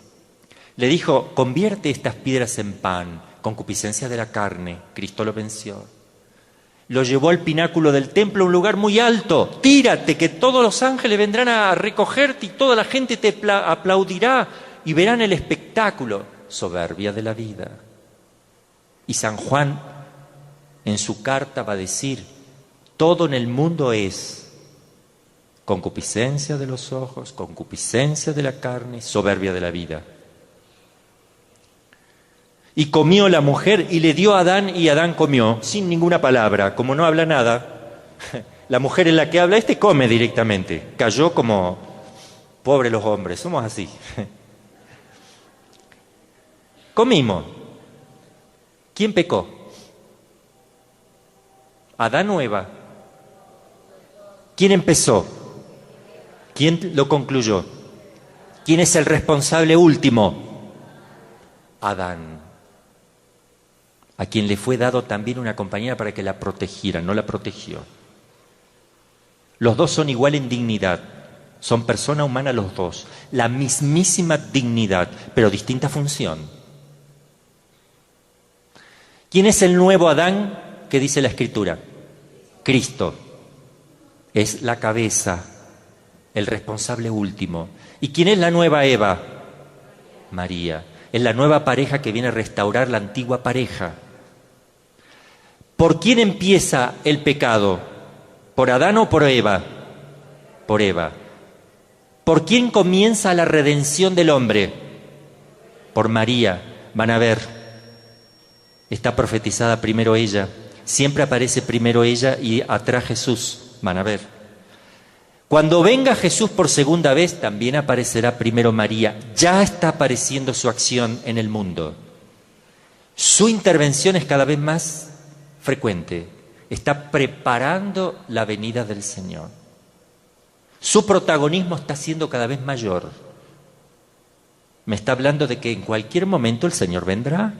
Le dijo, convierte estas piedras en pan. Concupiscencia de la carne. Cristo lo venció. Lo llevó al pináculo del templo, un lugar muy alto. Tírate, que todos los ángeles vendrán a recogerte y toda la gente te aplaudirá y verán el espectáculo. Soberbia de la vida. Y San Juan en su carta va a decir, todo en el mundo es concupiscencia de los ojos, concupiscencia de la carne, soberbia de la vida. Y comió la mujer y le dio a Adán y Adán comió, sin ninguna palabra, como no habla nada. La mujer es la que habla, este come directamente. Cayó como, pobres los hombres, somos así. Comimos. ¿Quién pecó? ¿Adán o Eva? ¿Quién empezó? ¿Quién lo concluyó? ¿Quién es el responsable último? Adán, a quien le fue dado también una compañera para que la protegiera, no la protegió. Los dos son igual en dignidad, son persona humana los dos, la mismísima dignidad, pero distinta función. ¿Quién es el nuevo Adán que dice la Escritura? Cristo. Es la cabeza. el responsable último. ¿Y quién es la nueva Eva? María. Es la nueva pareja que viene a restaurar la antigua pareja. ¿Por quién empieza el pecado? ¿Por Adán o por Eva? Por Eva. ¿Por quién comienza la redención del hombre? Por María. Van a ver, está profetizada primero ella. Siempre aparece primero ella y atrás Jesús. Van a ver. Cuando venga Jesús por segunda vez, también aparecerá primero María. Ya está apareciendo su acción en el mundo. Su intervención es cada vez más frecuente. Está preparando la venida del Señor. Su protagonismo está siendo cada vez mayor. Me está hablando de que en cualquier momento el Señor vendrá.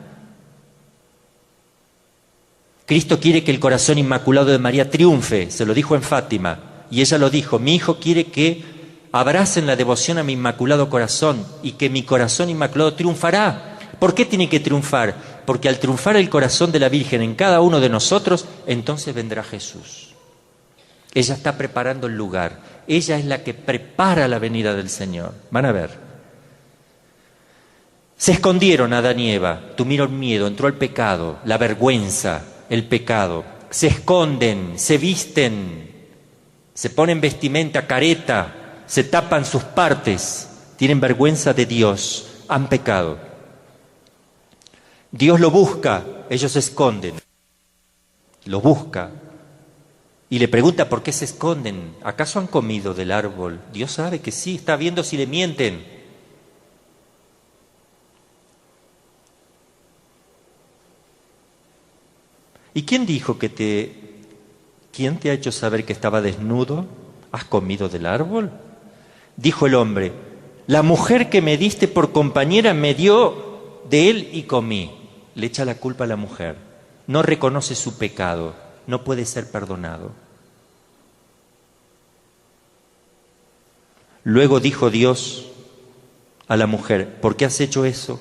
Cristo quiere que el corazón inmaculado de María triunfe, se lo dijo en Fátima, y ella lo dijo: mi hijo quiere que abracen la devoción a mi inmaculado corazón y que mi corazón inmaculado triunfará. ¿Por qué tiene que triunfar? Porque al triunfar el corazón de la Virgen en cada uno de nosotros, entonces vendrá Jesús. Ella está preparando el lugar, ella es la que prepara la venida del Señor. Van a ver. Se escondieron Adán y Eva, tuvieron miedo, entró el pecado, la vergüenza, el pecado. Se esconden, se visten, se ponen vestimenta, careta, se tapan sus partes, tienen vergüenza de Dios, han pecado. Dios lo busca, ellos se esconden, lo busca y le pregunta por qué se esconden. ¿Acaso han comido del árbol? Dios sabe que sí, está viendo si le mienten. ¿Y quién dijo quién te ha hecho saber que estaba desnudo? ¿Has comido del árbol? Dijo el hombre: la mujer que me diste por compañera me dio de él y comí. Le echa la culpa a la mujer. No reconoce su pecado, no puede ser perdonado. Luego dijo Dios a la mujer: ¿por qué has hecho eso?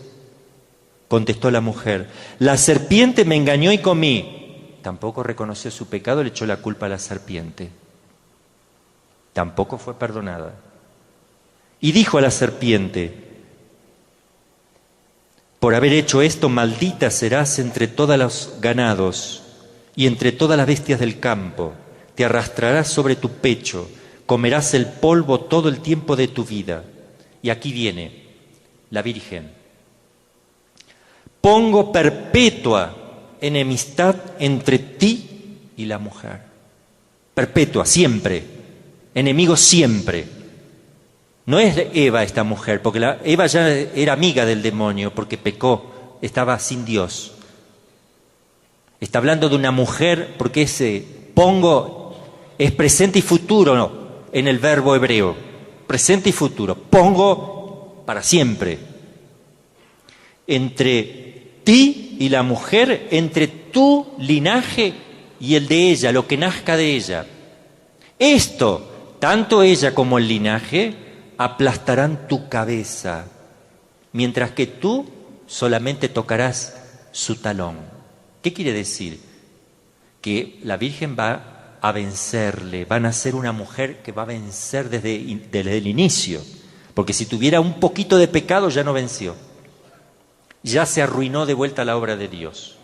Contestó la mujer: la serpiente me engañó y comí. Tampoco reconoció su pecado, le echó la culpa a la serpiente. Tampoco fue perdonada. Y dijo a la serpiente: por haber hecho esto, maldita serás entre todos los ganados y entre todas las bestias del campo. Te arrastrarás sobre tu pecho, comerás el polvo todo el tiempo de tu vida. Y aquí viene la Virgen. Pongo perpetua enemistad entre ti y la mujer. Perpetua, siempre. Enemigo siempre. No es Eva esta mujer, porque Eva ya era amiga del demonio, porque pecó, estaba sin Dios. Está hablando de una mujer, porque ese pongo es presente y futuro, no, en el verbo hebreo. Presente y futuro. Pongo para siempre. Entre ti y la mujer, entre tu linaje y el de ella, lo que nazca de ella. Esto, tanto ella como el linaje, aplastarán tu cabeza, mientras que tú solamente tocarás su talón. ¿Qué quiere decir? Que la Virgen va a vencerle, van a ser una mujer que va a vencer desde el inicio, porque si tuviera un poquito de pecado ya no venció. Ya se arruinó de vuelta la obra de Dios.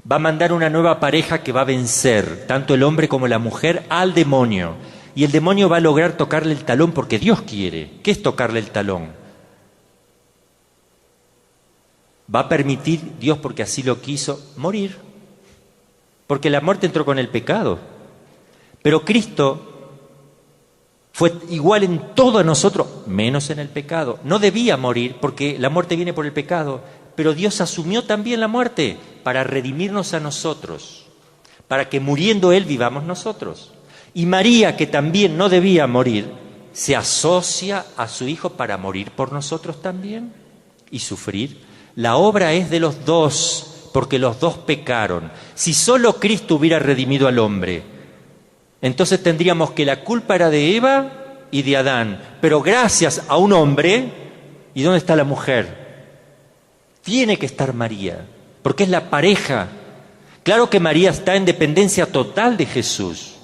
Va a mandar una nueva pareja que va a vencer, tanto el hombre como la mujer, al demonio. Y el demonio va a lograr tocarle el talón porque Dios quiere. ¿Qué es tocarle el talón? Va a permitir Dios, porque así lo quiso, morir. Porque la muerte entró con el pecado. Pero Cristo fue igual en todo a nosotros, menos en el pecado. No debía morir porque la muerte viene por el pecado, pero Dios asumió también la muerte para redimirnos a nosotros, para que muriendo Él vivamos nosotros. Y María, que también no debía morir, se asocia a su Hijo para morir por nosotros también y sufrir. La obra es de los dos, porque los dos pecaron. Si solo Cristo hubiera redimido al hombre, entonces tendríamos que la culpa era de Eva y de Adán, pero gracias a un hombre. ¿Y dónde está la mujer? Tiene que estar María, porque es la pareja. Claro que María está en dependencia total de Jesús,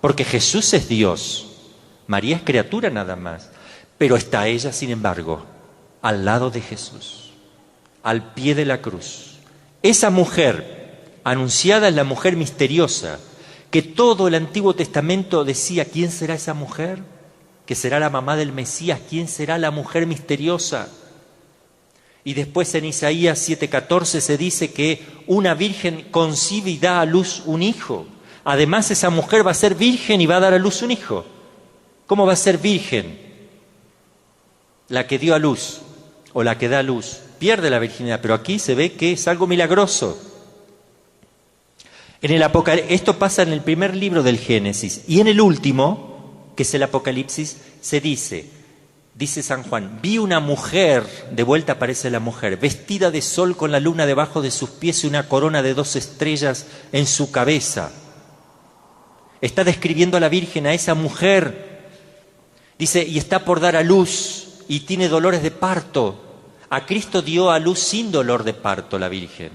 porque Jesús es Dios. María es criatura nada más, pero está ella, sin embargo, al lado de Jesús, al pie de la cruz. Esa mujer anunciada es la mujer misteriosa, que todo el Antiguo Testamento decía, ¿quién será esa mujer? Que será la mamá del Mesías. ¿Quién será la mujer misteriosa? Y después en Isaías 7:14 se dice que una virgen concibe y da a luz un hijo. Además, esa mujer va a ser virgen y va a dar a luz un hijo. ¿Cómo va a ser virgen? La que dio a luz o la que da a luz pierde la virginidad, pero aquí se ve que es algo milagroso. Esto pasa en el primer libro del Génesis, y en el último, que es el Apocalipsis, se dice San Juan, vi una mujer, de vuelta aparece la mujer, vestida de sol con la luna debajo de sus pies y una corona de 2 estrellas en su cabeza. Está describiendo a la Virgen, a esa mujer. Dice, y está por dar a luz y tiene dolores de parto. A Cristo dio a luz sin dolor de parto la Virgen.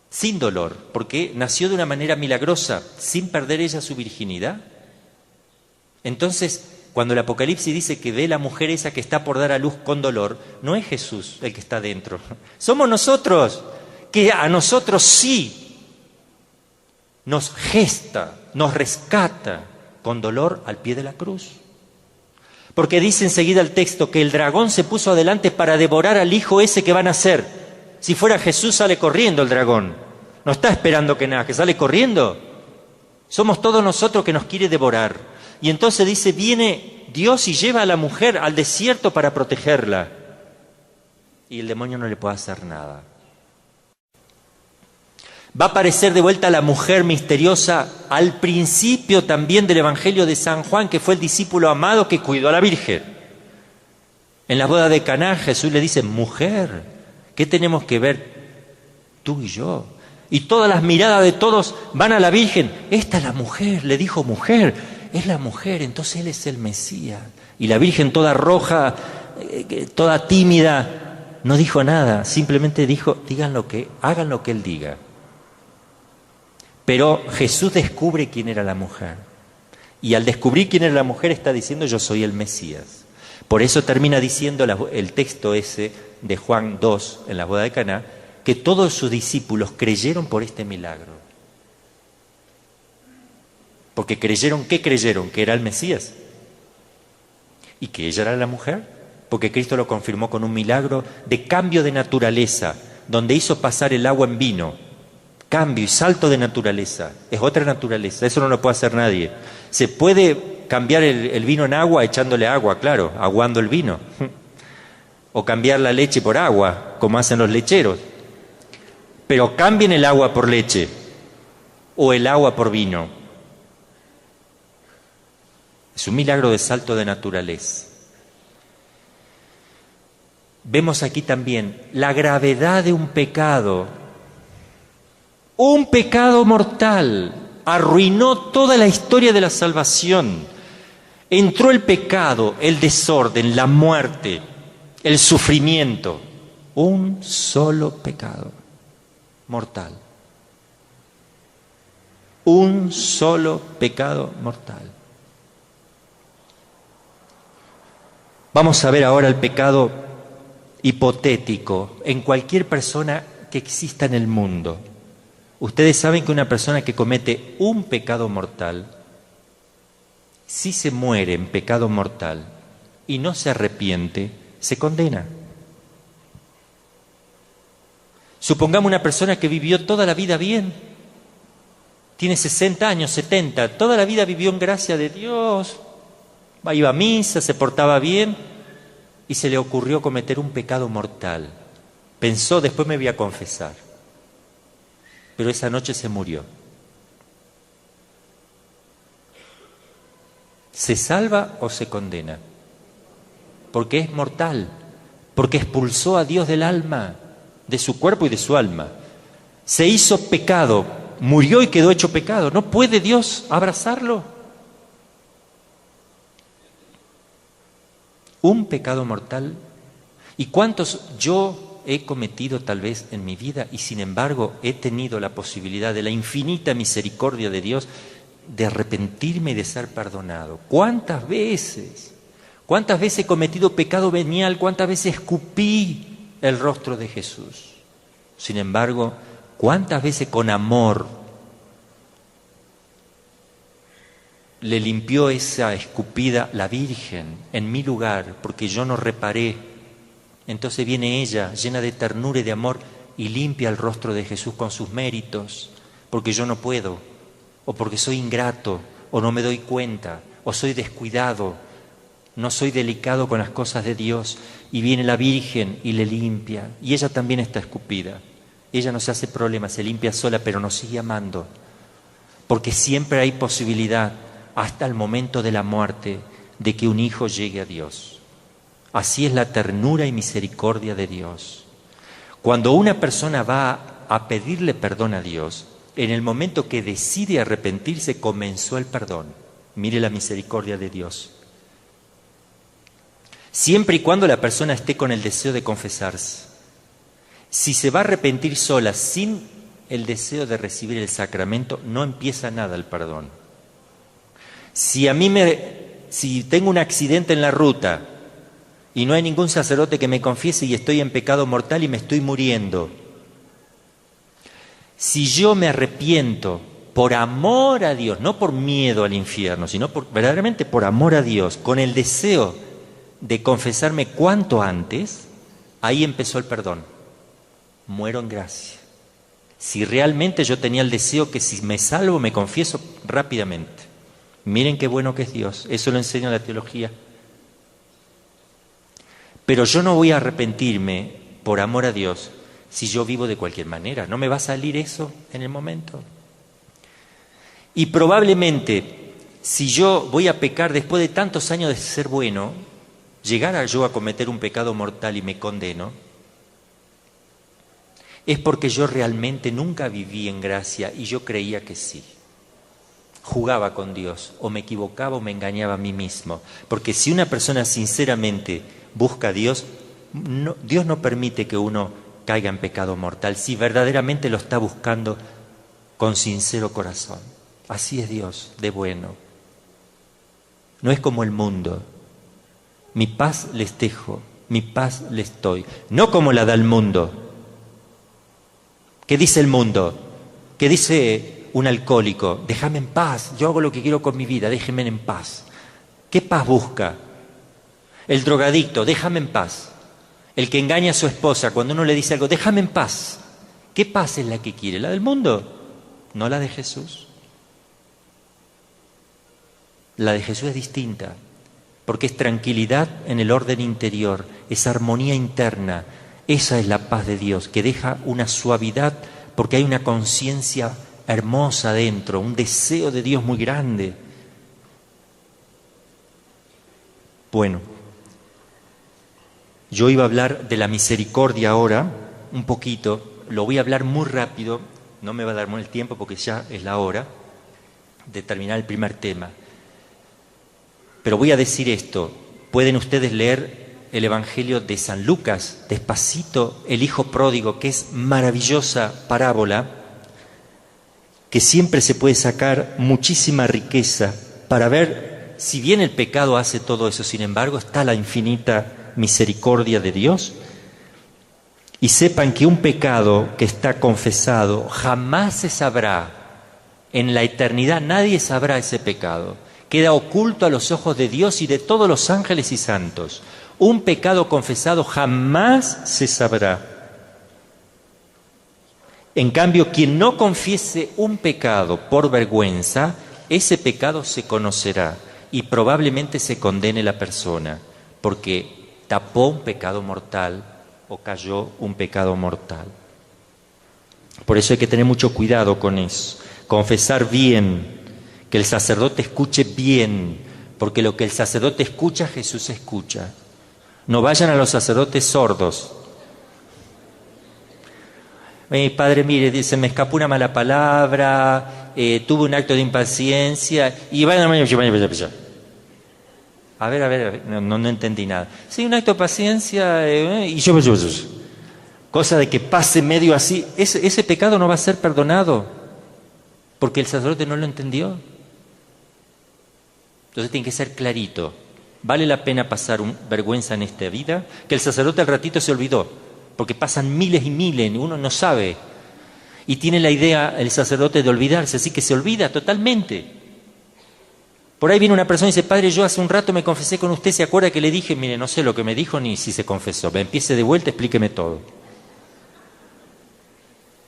Sin dolor, porque nació de una manera milagrosa, sin perder ella su virginidad. Entonces, cuando el Apocalipsis dice que ve la mujer esa que está por dar a luz con dolor, no es Jesús el que está dentro. Somos nosotros, que a nosotros sí nos gesta, nos rescata con dolor al pie de la cruz. Porque dice enseguida el texto que el dragón se puso adelante para devorar al hijo ese que va a nacer. Si fuera Jesús, sale corriendo el dragón. No está esperando que nada, que sale corriendo. Somos todos nosotros que nos quiere devorar. Y entonces dice, viene Dios y lleva a la mujer al desierto para protegerla. Y el demonio no le puede hacer nada. Va a aparecer de vuelta la mujer misteriosa al principio también del Evangelio de San Juan, que fue el discípulo amado que cuidó a la Virgen. En la boda de Caná, Jesús le dice, mujer, ¿qué tenemos que ver tú y yo? Y todas las miradas de todos van a la Virgen. Esta es la mujer, le dijo mujer, es la mujer, entonces Él es el Mesías. Y la Virgen toda roja, toda tímida, no dijo nada, simplemente dijo, hagan lo que Él diga. Pero Jesús descubre quién era la mujer. Y al descubrir quién era la mujer está diciendo, yo soy el Mesías. Por eso termina diciendo el texto ese de Juan 2 en la boda de Caná, que todos sus discípulos creyeron por este milagro. Porque creyeron, ¿qué creyeron? Que era el Mesías. Y que ella era la mujer. Porque Cristo lo confirmó con un milagro de cambio de naturaleza, donde hizo pasar el agua en vino. Cambio y salto de naturaleza. Es otra naturaleza, eso no lo puede hacer nadie. Se puede cambiar el vino en agua echándole agua, claro, aguando el vino. O cambiar la leche por agua, como hacen los lecheros. Pero cambien el agua por leche o el agua por vino. Es un milagro de salto de naturaleza. Vemos aquí también la gravedad de un pecado. Un pecado mortal arruinó toda la historia de la salvación. Entró el pecado, el desorden, la muerte, el sufrimiento. Un solo pecado mortal. Un solo pecado mortal. Vamos a ver ahora el pecado hipotético en cualquier persona que exista en el mundo. Ustedes saben que una persona que comete un pecado mortal, si se muere en pecado mortal y no se arrepiente, se condena. Supongamos una persona que vivió toda la vida bien, tiene 60 años, 70, toda la vida vivió en gracia de Dios, iba a misa, se portaba bien y se le ocurrió cometer un pecado mortal. Pensó, después me voy a confesar. Pero esa noche se murió. ¿Se salva o se condena? Porque es mortal, porque expulsó a Dios del alma, de su cuerpo y de su alma. Se hizo pecado, murió y quedó hecho pecado. ¿No puede Dios abrazarlo? Un pecado mortal. ¿Y cuántos yo he cometido tal vez en mi vida y sin embargo he tenido la posibilidad de la infinita misericordia de Dios de arrepentirme y de ser perdonado. ¿Cuántas veces? ¿Cuántas veces he cometido pecado venial? ¿Cuántas veces escupí el rostro de Jesús? Sin embargo, ¿cuántas veces con amor le limpió esa escupida la Virgen en mi lugar, porque yo no reparé? Entonces viene ella, llena de ternura y de amor, y limpia el rostro de Jesús con sus méritos, porque yo no puedo, o porque soy ingrato, o no me doy cuenta, o soy descuidado, no soy delicado con las cosas de Dios, y viene la Virgen y le limpia, y ella también está escupida. Ella no se hace problema, se limpia sola, pero nos sigue amando, porque siempre hay posibilidad, hasta el momento de la muerte, de que un hijo llegue a Dios. Así es la ternura y misericordia de Dios. Cuando una persona va a pedirle perdón a Dios, en el momento que decide arrepentirse, comenzó el perdón. Mire la misericordia de Dios. Siempre y cuando la persona esté con el deseo de confesarse. Si se va a arrepentir sola, sin el deseo de recibir el sacramento, no empieza nada el perdón. Si tengo un accidente en la ruta y no hay ningún sacerdote que me confiese y estoy en pecado mortal y me estoy muriendo, si yo me arrepiento por amor a Dios, no por miedo al infierno, sino verdaderamente por amor a Dios, con el deseo de confesarme cuanto antes, ahí empezó el perdón. Muero en gracia. Si realmente yo tenía el deseo que si me salvo me confieso rápidamente. Miren qué bueno que es Dios, eso lo enseña la teología. Pero yo no voy a arrepentirme por amor a Dios si yo vivo de cualquier manera. ¿No me va a salir eso en el momento? Y probablemente, si yo voy a pecar después de tantos años de ser bueno, llegara yo a cometer un pecado mortal y me condeno, es porque yo realmente nunca viví en gracia y yo creía que sí. Jugaba con Dios, o me equivocaba o me engañaba a mí mismo. Porque si una persona sinceramente busca a Dios, Dios no permite que uno caiga en pecado mortal, si verdaderamente lo está buscando con sincero corazón. Así es Dios, de bueno. No es como el mundo. Mi paz les dejo, mi paz les doy. No como la da el mundo. ¿Qué dice el mundo? ¿Qué dice un alcohólico? Déjame en paz, yo hago lo que quiero con mi vida, déjeme en paz. ¿Qué paz busca? El drogadicto, déjame en paz. El que engaña a su esposa, cuando uno le dice algo, déjame en paz. ¿Qué paz es la que quiere? ¿La del mundo? No la de Jesús. La de Jesús es distinta, porque es tranquilidad en el orden interior, es armonía interna. Esa es la paz de Dios, que deja una suavidad, porque hay una conciencia hermosa dentro, un deseo de Dios muy grande. Bueno, yo iba a hablar de la misericordia ahora, un poquito, lo voy a hablar muy rápido, no me va a dar el tiempo porque ya es la hora de terminar el primer tema. Pero voy a decir esto, pueden ustedes leer el Evangelio de San Lucas, despacito, el hijo pródigo, que es maravillosa parábola, que siempre se puede sacar muchísima riqueza para ver, si bien el pecado hace todo eso, sin embargo está la infinita misericordia de Dios. Y sepan que un pecado que está confesado jamás se sabrá, en la eternidad nadie sabrá ese pecado, queda oculto a los ojos de Dios y de todos los ángeles y santos. Un pecado confesado jamás se sabrá. En cambio, quien no confiese un pecado por vergüenza, ese pecado se conocerá y probablemente se condene la persona, porque tapó un pecado mortal o cayó un pecado mortal. Por eso hay que tener mucho cuidado con eso. Confesar bien, que el sacerdote escuche bien, porque lo que el sacerdote escucha, Jesús escucha. No vayan a los sacerdotes sordos. Padre, mire, dice, me escapó una mala palabra, tuve un acto de impaciencia y a ver, no entendí nada. Sí, un acto de paciencia y yo. Cosa de que pase medio así, ese pecado no va a ser perdonado porque el sacerdote no lo entendió. Entonces tiene que ser clarito. ¿Vale la pena pasar vergüenza en esta vida? Que el sacerdote al ratito se olvidó, porque pasan miles y miles, uno no sabe. Y tiene la idea el sacerdote de olvidarse, así que se olvida totalmente. Por ahí viene una persona y dice, padre, yo hace un rato me confesé con usted, ¿se acuerda que le dije? Mire, no sé lo que me dijo ni si se confesó. Me empiece de vuelta, explíqueme todo.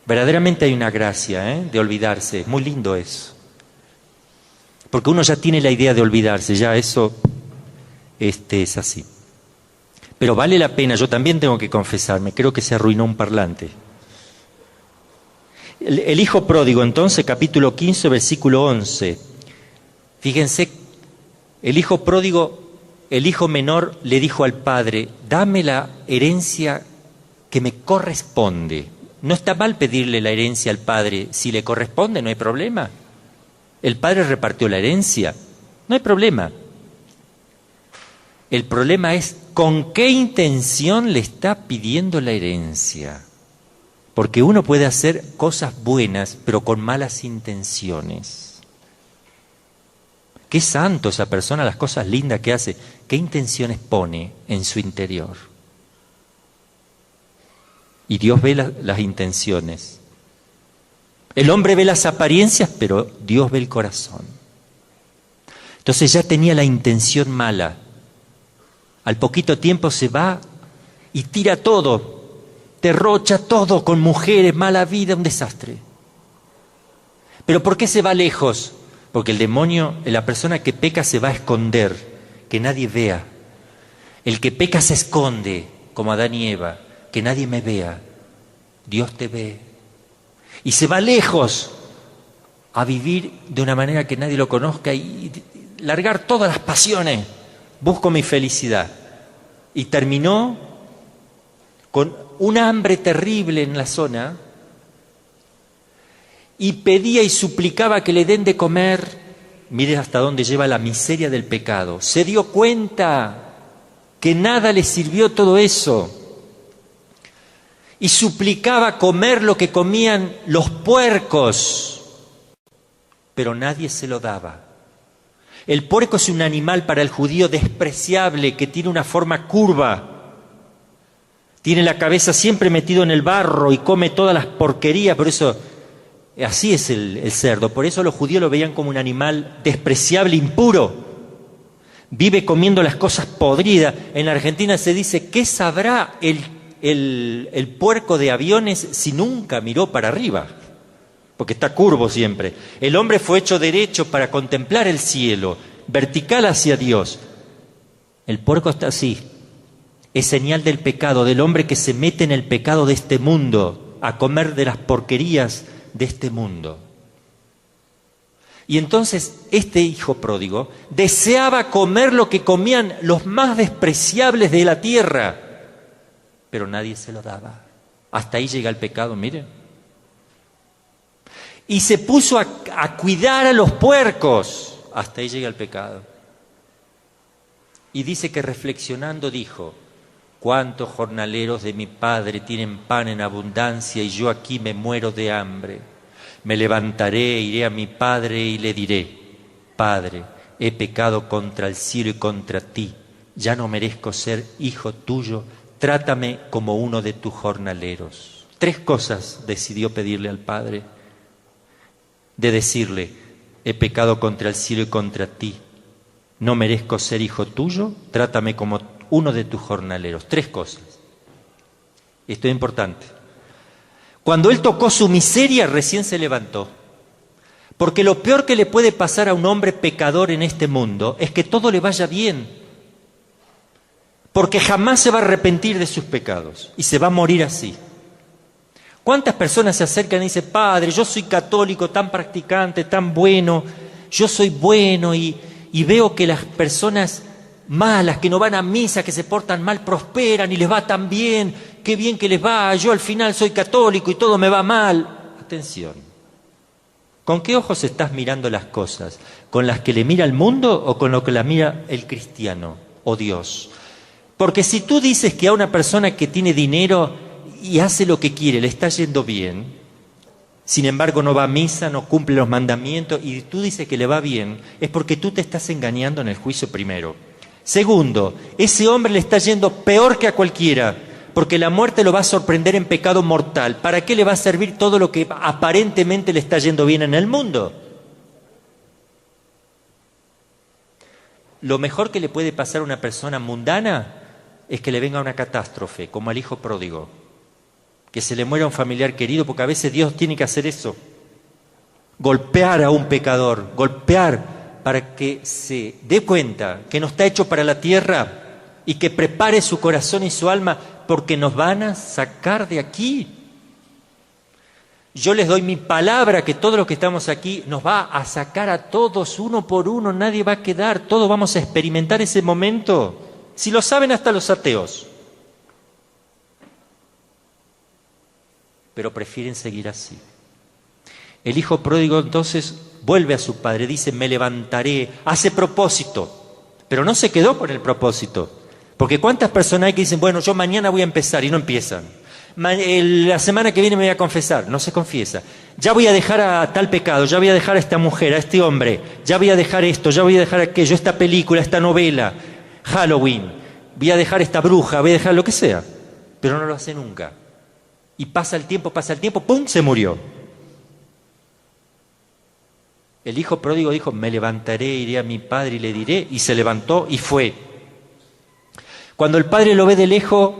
Verdaderamente hay una gracia, de olvidarse. Es muy lindo eso. Porque uno ya tiene la idea de olvidarse, ya eso es así. Pero vale la pena, yo también tengo que confesarme, creo que se arruinó un parlante. El hijo pródigo, entonces, capítulo 15, versículo 11. Fíjense, el hijo pródigo, el hijo menor le dijo al padre, dame la herencia que me corresponde. No está mal pedirle la herencia al padre, si le corresponde no hay problema. El padre repartió la herencia, no hay problema. El problema es con qué intención le está pidiendo la herencia. Porque uno puede hacer cosas buenas, pero con malas intenciones. Qué santo esa persona, las cosas lindas que hace. ¿Qué intenciones pone en su interior? Y Dios ve las intenciones. El hombre ve las apariencias, pero Dios ve el corazón. Entonces ya tenía la intención mala. Al poquito tiempo se va y tira todo, derrocha todo con mujeres, mala vida, un desastre. ¿Pero por qué se va lejos? Porque el demonio, la persona que peca se va a esconder, que nadie vea. El que peca se esconde, como Adán y Eva, que nadie me vea. Dios te ve. Y se va lejos a vivir de una manera que nadie lo conozca y largar todas las pasiones. Busco mi felicidad. Y terminó con un hambre terrible en la zona. Y pedía y suplicaba que le den de comer. Mire hasta dónde lleva la miseria del pecado. Se dio cuenta que nada le sirvió todo eso. Y suplicaba comer lo que comían los puercos. Pero nadie se lo daba. El puerco es un animal para el judío despreciable que tiene una forma curva. Tiene la cabeza siempre metido en el barro y come todas las porquerías, por eso... Así es el cerdo, por eso los judíos lo veían como un animal despreciable, impuro. Vive comiendo las cosas podridas. En la Argentina se dice, ¿qué sabrá el puerco de Aviones si nunca miró para arriba? Porque está curvo siempre. El hombre fue hecho derecho para contemplar el cielo, vertical hacia Dios. El puerco está así. Es señal del pecado, del hombre que se mete en el pecado de este mundo, a comer de las porquerías de este mundo. Y entonces este hijo pródigo deseaba comer lo que comían los más despreciables de la tierra, pero nadie se lo daba. Hasta ahí llega el pecado, miren. Y se puso a cuidar a los puercos. Hasta ahí llega el pecado. Y dice que reflexionando dijo, ¿cuántos jornaleros de mi padre tienen pan en abundancia y yo aquí me muero de hambre? Me levantaré, iré a mi padre y le diré, Padre, he pecado contra el cielo y contra ti, ya no merezco ser hijo tuyo, trátame como uno de tus jornaleros. 3 cosas decidió pedirle al Padre, de decirle, he pecado contra el cielo y contra ti, no merezco ser hijo tuyo, trátame como uno de tus jornaleros. 3 cosas. Esto es importante. Cuando él tocó su miseria, recién se levantó. Porque lo peor que le puede pasar a un hombre pecador en este mundo es que todo le vaya bien. Porque jamás se va a arrepentir de sus pecados y se va a morir así. ¿Cuántas personas se acercan y dicen, Padre, yo soy católico, tan practicante, tan bueno, yo soy bueno y veo que las personas malas, que no van a misa, que se portan mal, prosperan y les va tan bien, qué bien que les va, yo al final soy católico y todo me va mal? Atención, ¿con qué ojos estás mirando las cosas? ¿Con las que le mira el mundo o con lo que la mira el cristiano o Dios? Porque si tú dices que a una persona que tiene dinero y hace lo que quiere, le está yendo bien, Sin embargo, no va a misa, no cumple los mandamientos y tú dices que le va bien, es porque tú te estás engañando en el juicio primero. Segundo, ese hombre le está yendo peor que a cualquiera, porque la muerte lo va a sorprender en pecado mortal. ¿Para qué le va a servir todo lo que aparentemente le está yendo bien en el mundo? Lo mejor que le puede pasar a una persona mundana es que le venga una catástrofe, como al hijo pródigo. Que se le muera un familiar querido, porque a veces Dios tiene que hacer eso. Golpear a un pecador, golpear para que se dé cuenta que no está hecho para la tierra y que prepare su corazón y su alma, porque nos van a sacar de aquí. Yo les doy mi palabra que todos los que estamos aquí nos va a sacar a todos uno por uno, nadie va a quedar, todos vamos a experimentar ese momento. Si lo saben hasta los ateos. Pero prefieren seguir así. El hijo pródigo entonces vuelve a su padre, dice, me levantaré, hace propósito, pero no se quedó con el propósito, porque cuántas personas hay que dicen, bueno, yo mañana voy a empezar y no empiezan, la semana que viene me voy a confesar, no se confiesa, ya voy a dejar a tal pecado, ya voy a dejar a esta mujer, a este hombre, ya voy a dejar esto, ya voy a dejar aquello, esta película, esta novela, Halloween, voy a dejar esta bruja, voy a dejar lo que sea, pero no lo hace nunca. Y pasa el tiempo, ¡pum!, se murió. El hijo pródigo dijo, me levantaré, iré a mi padre y le diré, y se levantó y fue. Cuando el padre lo ve de lejos,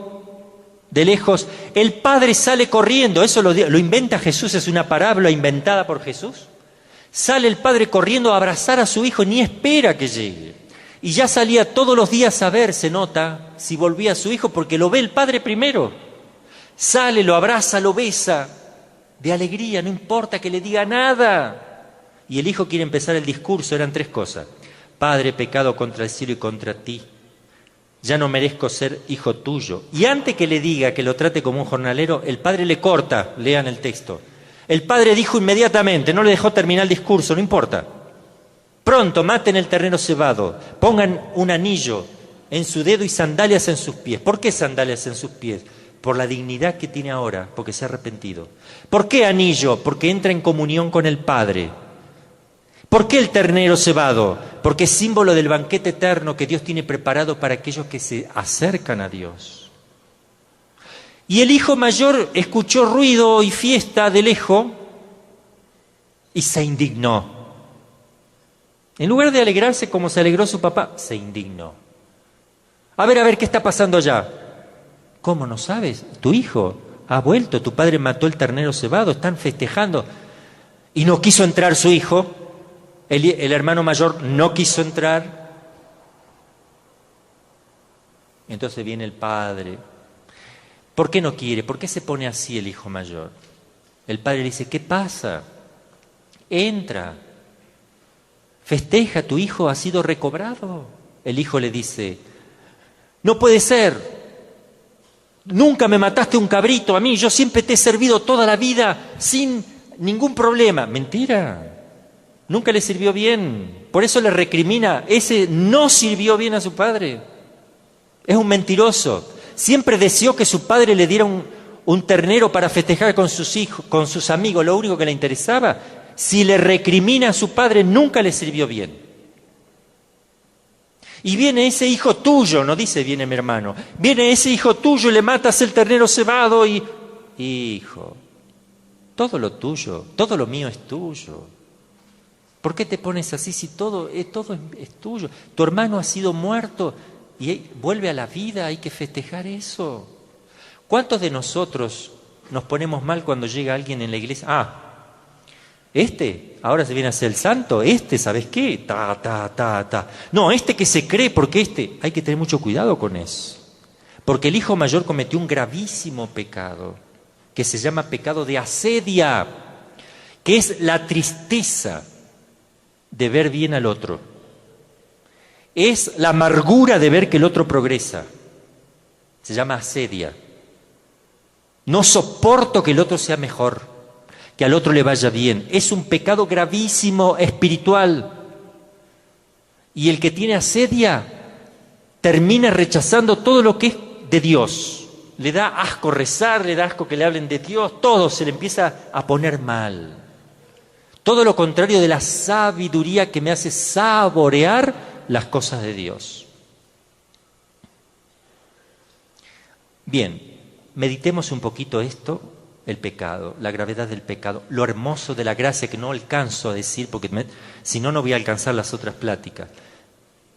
el padre sale corriendo, eso lo inventa Jesús, es una parábola inventada por Jesús. Sale el padre corriendo a abrazar a su hijo, ni espera que llegue. Y ya salía todos los días a ver, se nota, si volvía a su hijo, porque lo ve el padre primero. Sale, lo abraza, lo besa, de alegría, no importa que le diga nada. Y el hijo quiere empezar el discurso, eran 3 cosas. Padre, pecado contra el cielo y contra ti. Ya no merezco ser hijo tuyo. Y antes que le diga que lo trate como un jornalero, el padre le corta, lean el texto. El padre dijo inmediatamente, no le dejó terminar el discurso, no importa. Pronto, maten el ternero cebado, pongan un anillo en su dedo y sandalias en sus pies. ¿Por qué sandalias en sus pies? Por la dignidad que tiene ahora, porque se ha arrepentido. ¿Por qué anillo? Porque entra en comunión con el Padre. ¿Por qué el ternero cebado? Porque es símbolo del banquete eterno que Dios tiene preparado para aquellos que se acercan a Dios. Y el hijo mayor escuchó ruido y fiesta de lejos y se indignó. En lugar de alegrarse como se alegró su papá, se indignó. A ver, ¿qué está pasando allá? ¿Cómo no sabes? Tu hijo ha vuelto, tu padre mató el ternero cebado, están festejando. Y no quiso entrar su hijo, el hermano mayor no quiso entrar. Entonces viene el padre. ¿Por qué no quiere? ¿Por qué se pone así el hijo mayor? El padre le dice, ¿qué pasa? Entra, festeja, tu hijo ha sido recobrado. El hijo le dice, no puede ser. Nunca me mataste un cabrito a mí, yo siempre te he servido toda la vida sin ningún problema. Mentira, nunca le sirvió bien, por eso le recrimina, ese no sirvió bien a su padre. Es un mentiroso, siempre deseó que su padre le diera un ternero para festejar con sus hijos, con sus amigos, lo único que le interesaba. Si le recrimina a su padre, nunca le sirvió bien. Y viene ese hijo tuyo, no dice viene mi hermano, viene ese hijo tuyo y le matas el ternero cebado y... Hijo, todo lo tuyo, todo lo mío es tuyo. ¿Por qué te pones así si todo es tuyo? Tu hermano ha sido muerto y vuelve a la vida, hay que festejar eso. ¿Cuántos de nosotros nos ponemos mal cuando llega alguien en la iglesia? Ahora se viene a ser el santo, ¿sabes qué? No, que se cree, porque hay que tener mucho cuidado con eso. Porque el hijo mayor cometió un gravísimo pecado, que se llama pecado de asedia, que es la tristeza de ver bien al otro. Es la amargura de ver que el otro progresa. Se llama asedia. No soporto que el otro sea mejor, que al otro le vaya bien. Es un pecado gravísimo espiritual. Y el que tiene asedia termina rechazando todo lo que es de Dios. le da asco rezar, le da asco que le hablen de Dios, todo se le empieza a poner mal. Todo lo contrario de la sabiduría que me hace saborear las cosas de Dios. Bien, meditemos un poquito esto, el pecado, la gravedad del pecado, lo hermoso de la gracia que no alcanzo a decir porque si no, no voy a alcanzar las otras pláticas.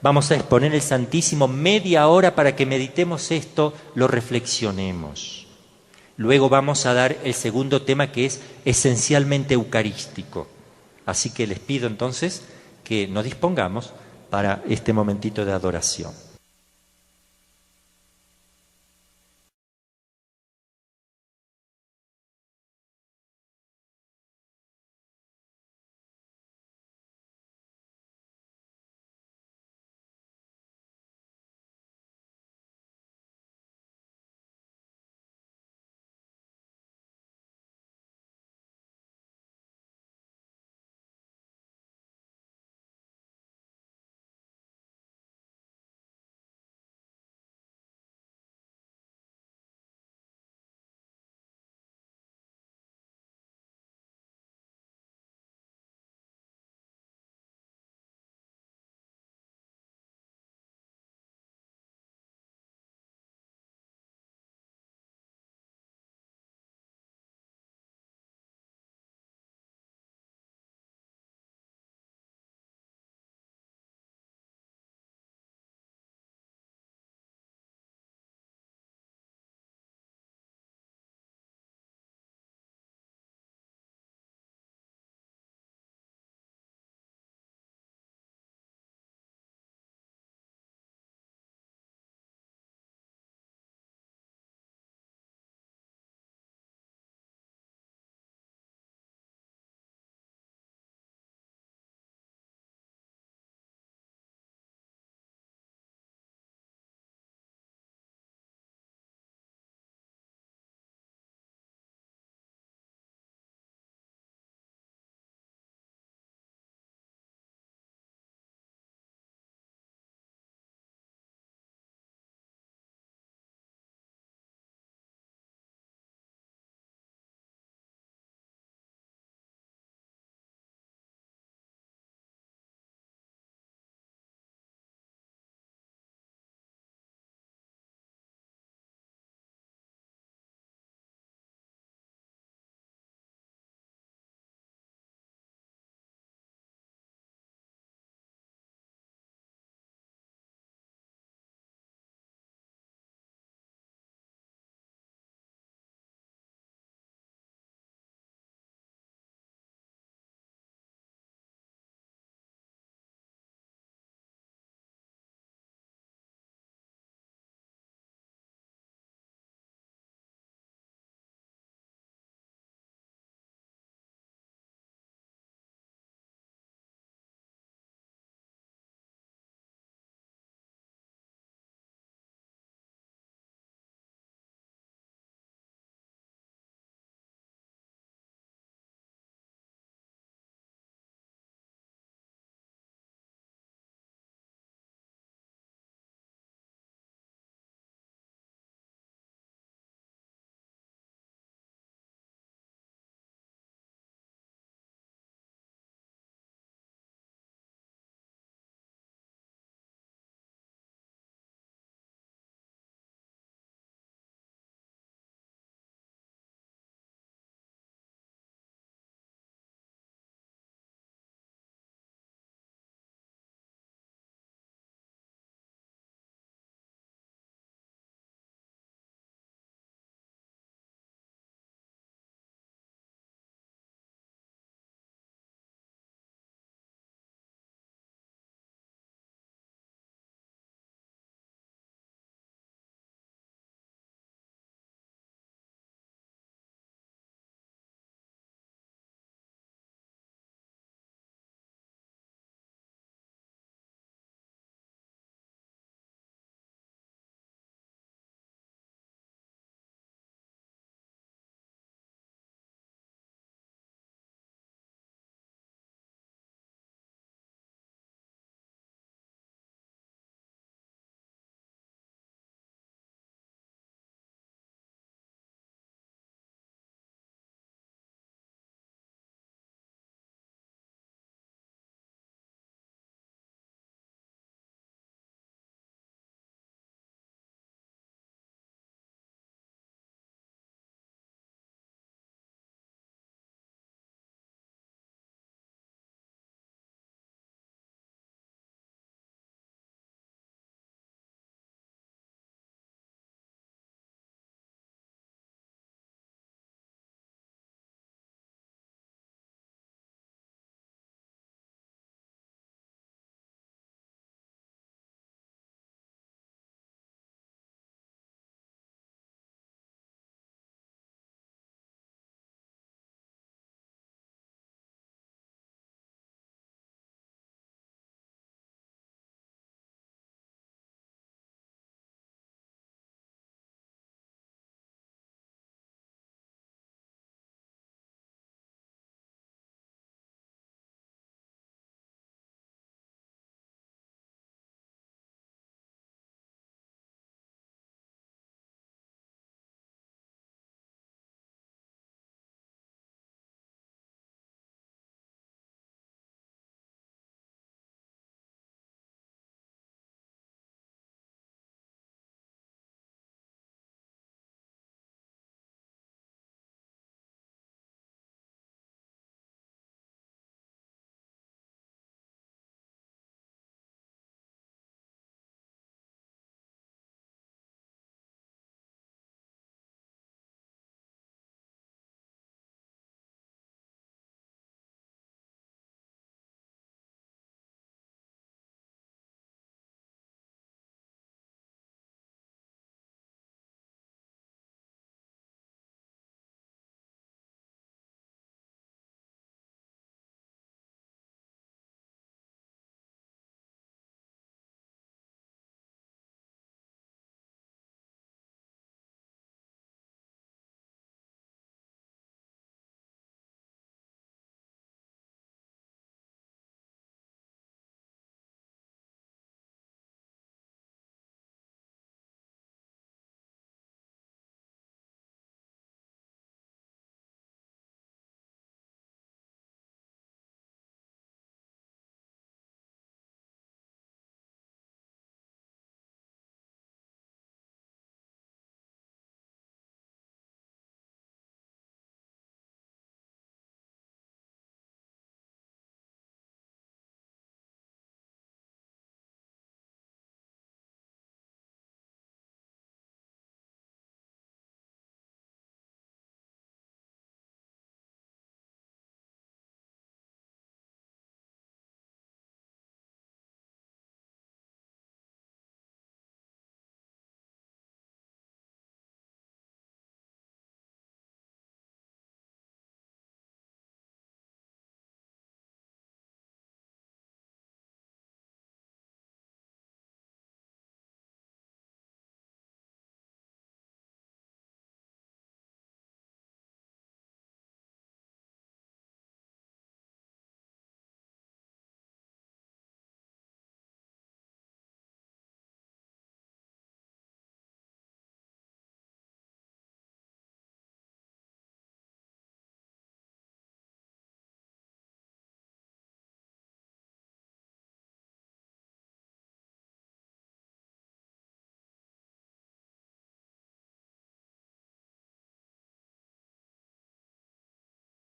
Vamos a exponer el Santísimo media hora para que meditemos esto, lo reflexionemos. Luego vamos a dar el segundo tema que es esencialmente eucarístico. Así que les pido entonces que nos dispongamos para este momentito de adoración.